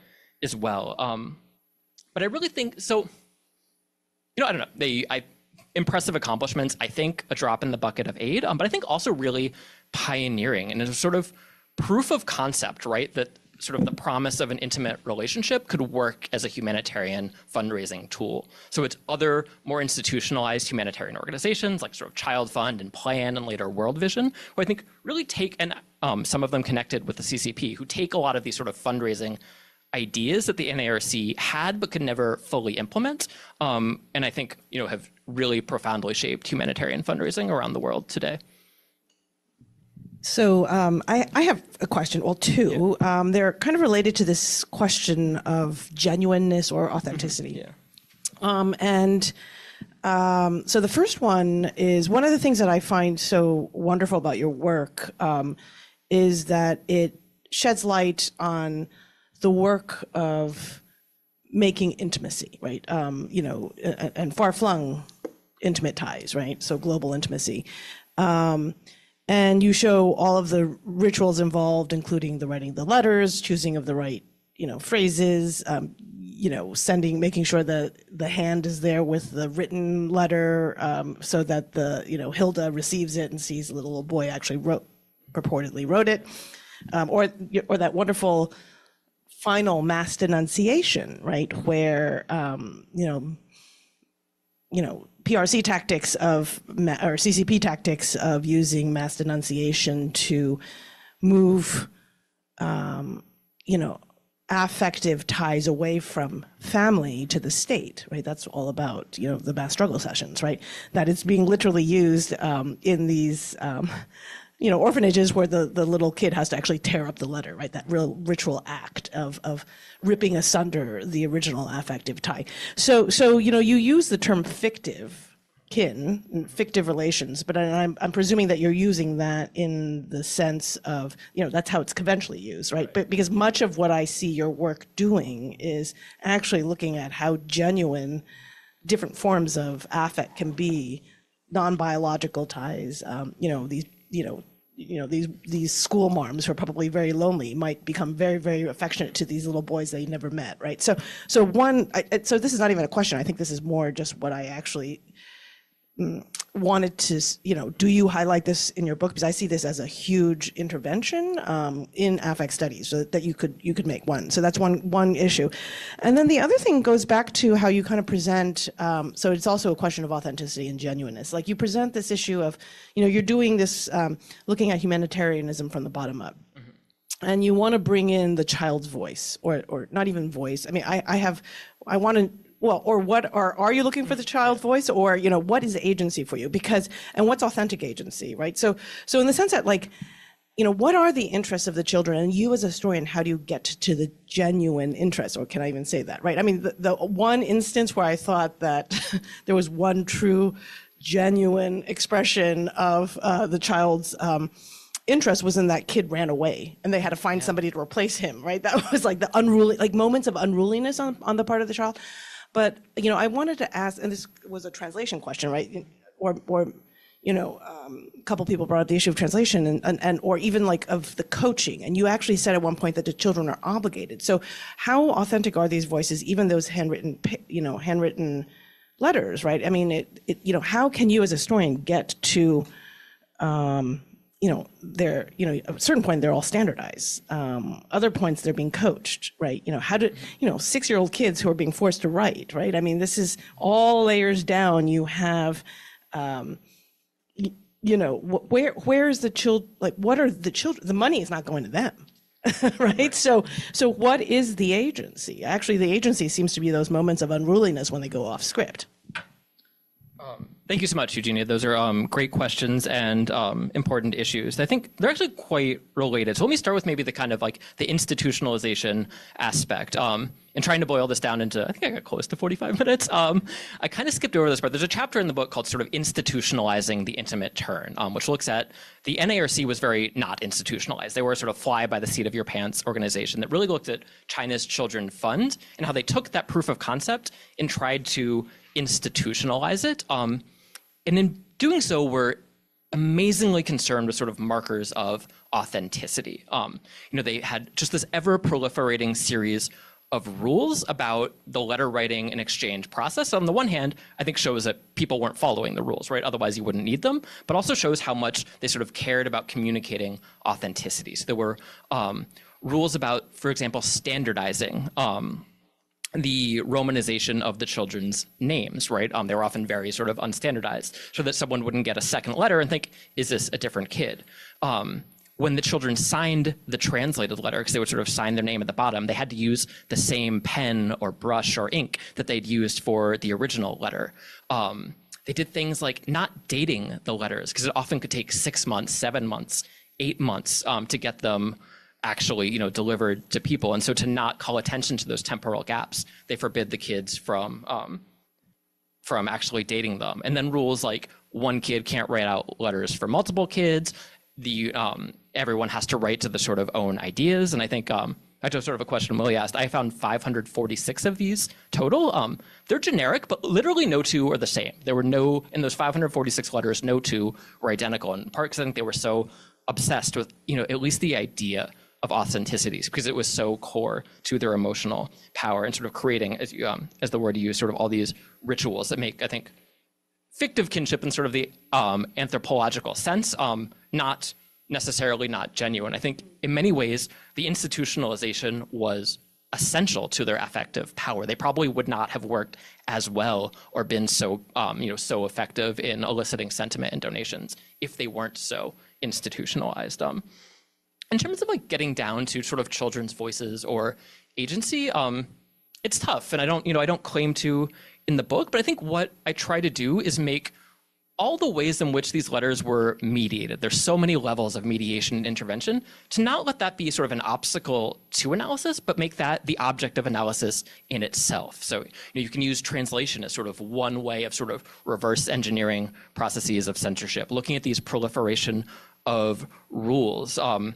as well. But I really think, so, I don't know, impressive accomplishments, I think a drop in the bucket of aid, but I think also really pioneering, and it's a sort of proof of concept, right? That sort of the promise of an intimate relationship could work as a humanitarian fundraising tool. So it's other more institutionalized humanitarian organizations like sort of Child Fund and Plan and later World Vision, who I think really take, and some of them connected with the CCP, who take a lot of these sort of fundraising ideas that the NARC had but could never fully implement, and I think have really profoundly shaped humanitarian fundraising around the world today. So I have a question, well, two. Yeah. They're kind of related to this question of genuineness or authenticity. Yeah. So the first one is, one of the things that I find so wonderful about your work is that it sheds light on the work of making intimacy, right? And far-flung intimate ties, right? So global intimacy. And you show all of the rituals involved, including the writing the letters, choosing of the right, phrases, making sure that the hand is there with the written letter, so that the, Hilda receives it and sees the little boy actually purportedly wrote it, or that wonderful final mass denunciation, right, where, PRC tactics or CCP tactics of using mass denunciation to move affective ties away from family to the state, right? That's all about, the mass struggle sessions, right? That it's being literally used in these, orphanages where the little kid has to actually tear up the letter, right? That real ritual act of ripping asunder the original affective tie. So you use the term fictive kin and fictive relations, but I'm presuming that you're using that in the sense of, that's how it's conventionally used, right? But because much of what I see your work doing is actually looking at how genuine different forms of affect can be, non-biological ties, these school marms who are probably very lonely might become very, very affectionate to these little boys they never met, right? So this is not even a question. I think this is more just what I actually wanted to, do you highlight this in your book? Because I see this as a huge intervention in affect studies, so that you could make one. So that's one issue. And then the other thing goes back to how you kind of present, so it's also a question of authenticity and genuineness. Like you present this issue of, you're doing this, looking at humanitarianism from the bottom up. And you want to bring in the child's voice, or not even voice. I mean, I want to, well, or what are you looking for the child voice, or what is agency for you? And what's authentic agency, right? So in the sense that, like, what are the interests of the children, and you as a historian, how do you get to the genuine interests, or can I even say that, right? I mean, the one instance where I thought that there was one true, genuine expression of the child's interest was in that kid ran away and they had to find somebody to replace him, right? That was like the unruly, like moments of unruliness on the part of the child. But, I wanted to ask, and this was a translation question, right? Or a couple people brought up the issue of translation and or even like of the coaching. And you actually said at one point that the children are obligated. So how authentic are these voices, even those handwritten letters, right? I mean, how can you as a historian get to, they're, at a certain point, they're all standardized. Other points, they're being coached, right? How do, 6-year-old kids who are being forced to write, right? I mean, this is all layers down. You have, where's the child, like, what are the children? The money is not going to them, right? So what is the agency? Actually, the agency seems to be those moments of unruliness when they go off script. Thank you so much, Eugenia. Those are great questions and important issues. I think they're actually quite related. So let me start with maybe the kind of like the institutionalization aspect. And trying to boil this down into, I think I got close to 45 minutes. I kind of skipped over this part. There's a chapter in the book called sort of Institutionalizing the Intimate Turn, which looks at the NARC was very not institutionalized. They were sort of fly by the seat of your pants organization that really looked at China's Children Fund and how they took that proof of concept and tried to institutionalize it. And in doing so, we're amazingly concerned with sort of markers of authenticity. They had just this ever-proliferating series of rules about the letter writing and exchange process. On the one hand, I think shows that people weren't following the rules, right? Otherwise, you wouldn't need them, but also shows how much they sort of cared about communicating authenticity. So there were rules about, for example, standardizing the romanization of the children's names, right? They were often very sort of unstandardized so that someone wouldn't get a second letter and think, is this a different kid? When the children signed the translated letter, because they would sort of sign their name at the bottom, they had to use the same pen or brush or ink that they'd used for the original letter. They did things like not dating the letters, because it often could take 6 months, 7 months, 8 months to get them actually, delivered to people. And so to not call attention to those temporal gaps, they forbid the kids from actually dating them. And then rules like one kid can't write out letters for multiple kids. Everyone has to write to the sort of own ideas. And I think, actually sort of a question Willie asked, I found 546 of these total. They're generic, but literally no two are the same. There were no, in those 546 letters, no two were identical. In part because I think they were so obsessed with, at least the idea of authenticity, because it was so core to their emotional power and sort of creating, as the word you use, sort of all these rituals that make, I think, fictive kinship in sort of the anthropological sense, not necessarily not genuine. I think in many ways, the institutionalization was essential to their affective power. They probably would not have worked as well or been so, so effective in eliciting sentiment and donations if they weren't so institutionalized. in terms of like getting down to sort of children's voices or agency, it's tough, and I don't claim to in the book, but I think what I try to do is make all the ways in which these letters were mediated, there's so many levels of mediation and intervention, to not let that be sort of an obstacle to analysis, but make that the object of analysis in itself. So you can use translation as sort of one way of sort of reverse engineering processes of censorship, looking at these proliferation of rules. And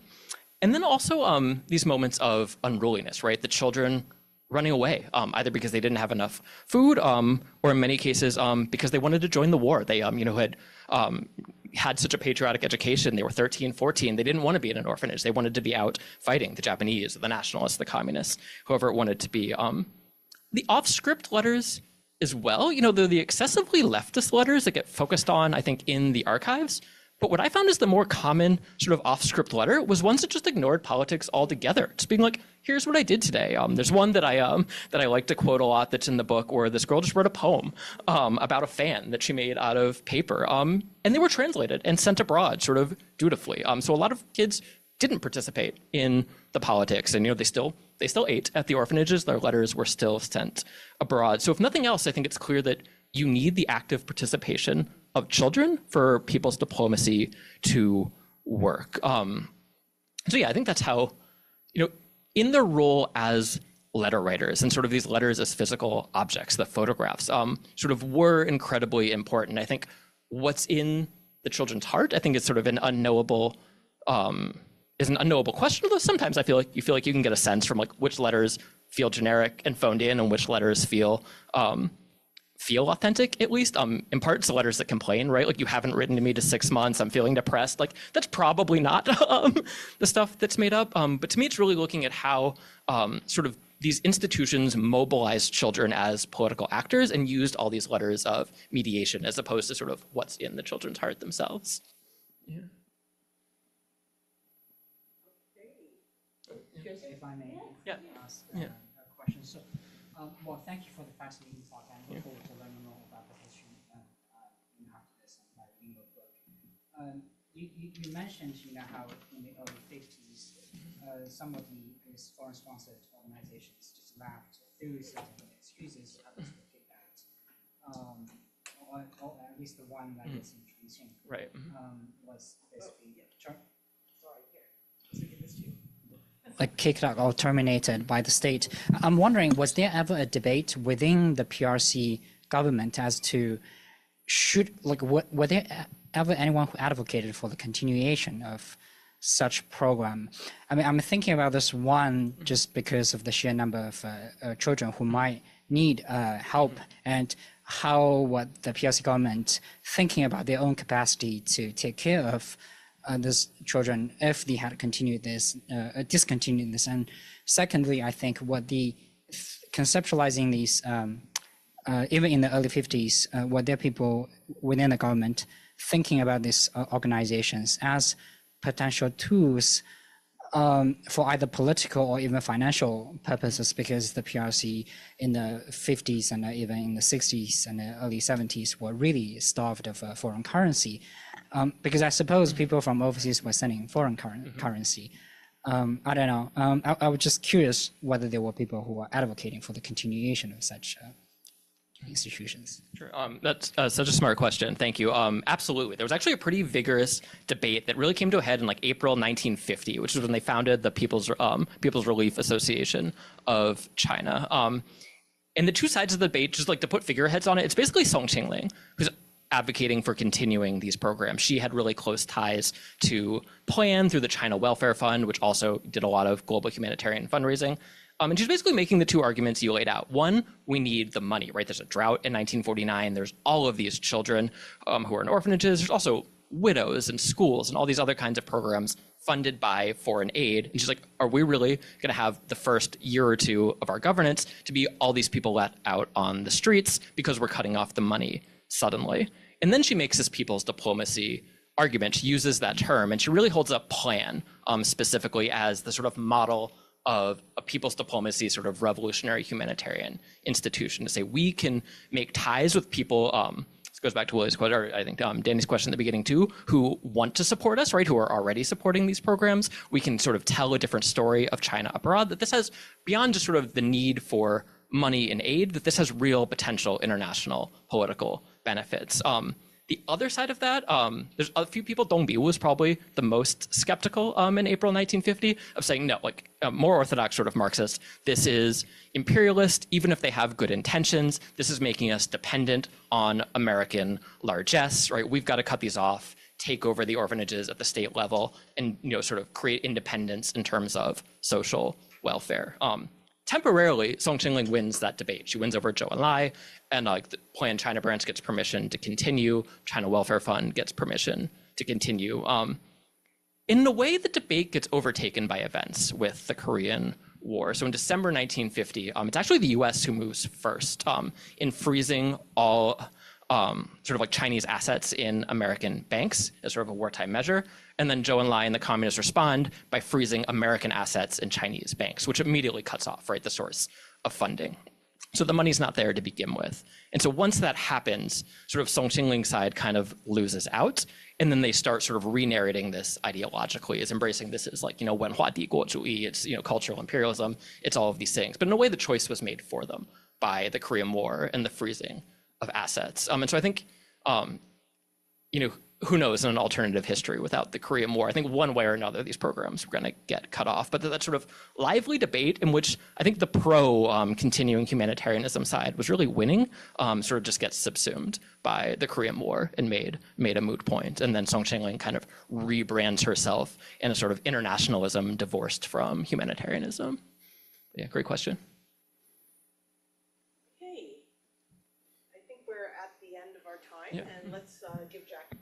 then also these moments of unruliness, right? The children running away, either because they didn't have enough food, or in many cases because they wanted to join the war. They had such a patriotic education. They were 13, 14. They didn't want to be in an orphanage. They wanted to be out fighting the Japanese, the nationalists, the communists, whoever it wanted to be. The off-script letters as well, they're the excessively leftist letters that get focused on, I think, in the archives. But what I found is the more common sort of off-script letter was ones that just ignored politics altogether. Just being like, here's what I did today. There's one that I like to quote a lot that's in the book where this girl just wrote a poem about a fan that she made out of paper. And they were translated and sent abroad sort of dutifully. So a lot of kids didn't participate in the politics, and they still ate at the orphanages. Their letters were still sent abroad. So if nothing else, I think it's clear that you need the active participation of children for people's diplomacy to work. So yeah, I think that's how, in their role as letter writers and sort of these letters as physical objects, the photographs, sort of were incredibly important. I think what's in the children's heart, I think it's sort of an unknowable question, although sometimes I feel like you can get a sense from like which letters feel generic and phoned in and which letters feel authentic, at least. In part, it's the letters that complain, right? Like, you haven't written to me to 6 months, I'm feeling depressed. Like, that's probably not the stuff that's made up. But to me, it's really looking at how sort of these institutions mobilized children as political actors and used all these letters of mediation as opposed to sort of what's in the children's heart themselves. Yeah. If I may ask Yeah. a question. So, well, thank you for the fascinating talk. I look forward to learning more about the history after this and by reading your book. You mentioned, how in the early 50s, some of these foreign-sponsored organizations just laughed through certain excuses others would take that, or at least the one that is in Chongqing, Right. Was basically like kicked out or terminated by the state. I'm wondering, was there ever a debate within the PRC government as to were there ever anyone who advocated for the continuation of such program? I mean, I'm thinking about this one just because of the sheer number of children who might need help, and what the PRC government thinking about their own capacity to take care of these children if they had discontinued this. And secondly, I think conceptualizing these, even in the early 50s, were there people within the government thinking about these organizations as potential tools for either political or even financial purposes, because the PRC in the 50s and even in the 60s and the early 70s were really starved of foreign currency. Because I suppose people from overseas were sending foreign currency. I don't know. I was just curious whether there were people who were advocating for the continuation of such institutions. Sure. That's such a smart question. Thank you. Absolutely. There was actually a pretty vigorous debate that really came to a head in like April 1950, which is when they founded the People's Relief Association of China. And the two sides of the debate, just like to put figureheads on it, it's basically Song Qingling, who's advocating for continuing these programs. She had really close ties to Plan through the China Welfare Fund, which also did a lot of global humanitarian fundraising. And she's basically making the two arguments you laid out. One, we need the money, right? There's a drought in 1949. There's all of these children who are in orphanages. There's also widows and schools and all these other kinds of programs funded by foreign aid. And she's like, are we really going to have the first year or two of our governance to be all these people let out on the streets because we're cutting off the money suddenly? And then she makes this people's diplomacy argument. She uses that term, and she really holds up Plan specifically as the sort of model of a people's diplomacy, sort of revolutionary humanitarian institution, to say we can make ties with people, goes back to Willie's question, or I think Danny's question at the beginning too, who want to support us, right, who are already supporting these programs. We can sort of tell a different story of China abroad, that this has, beyond just sort of the need for money and aid, that this has real potential international political benefits. The other side of that, there's a few people, Dong Bi was probably the most skeptical in April 1950 of saying, no, like more orthodox sort of Marxist, this is imperialist, even if they have good intentions, this is making us dependent on American largesse, right? We've got to cut these off, take over the orphanages at the state level, and sort of create independence in terms of social welfare. Temporarily, Song Qingling wins that debate. She wins over Zhou Enlai, and the Planned China branch gets permission to continue. China Welfare Fund gets permission to continue. In a way, the debate gets overtaken by events with the Korean War. So in December 1950, it's actually the U.S. who moves first in freezing all sort of like Chinese assets in American banks as sort of a wartime measure. And then Zhou Enlai and the communists respond by freezing American assets in Chinese banks, which immediately cuts off, right, the source of funding. So the money's not there to begin with. And so once that happens, sort of Song Qingling's side kind of loses out. And then they start sort of re-narrating this ideologically as embracing this as like, Wenhua Di Guo Zhuyi, it's, cultural imperialism, it's all of these things. But in a way, the choice was made for them by the Korean War and the freezing of assets. And so I think, who knows in an alternative history without the Korean War. I think one way or another, these programs were going to get cut off. But that sort of lively debate in which I think the continuing humanitarianism side was really winning, sort of just gets subsumed by the Korean War and made a moot point. And then Song Qingling kind of rebrands herself in a sort of internationalism divorced from humanitarianism. Yeah, great question. Okay, I think we're at the end of our time, and let's give Jack.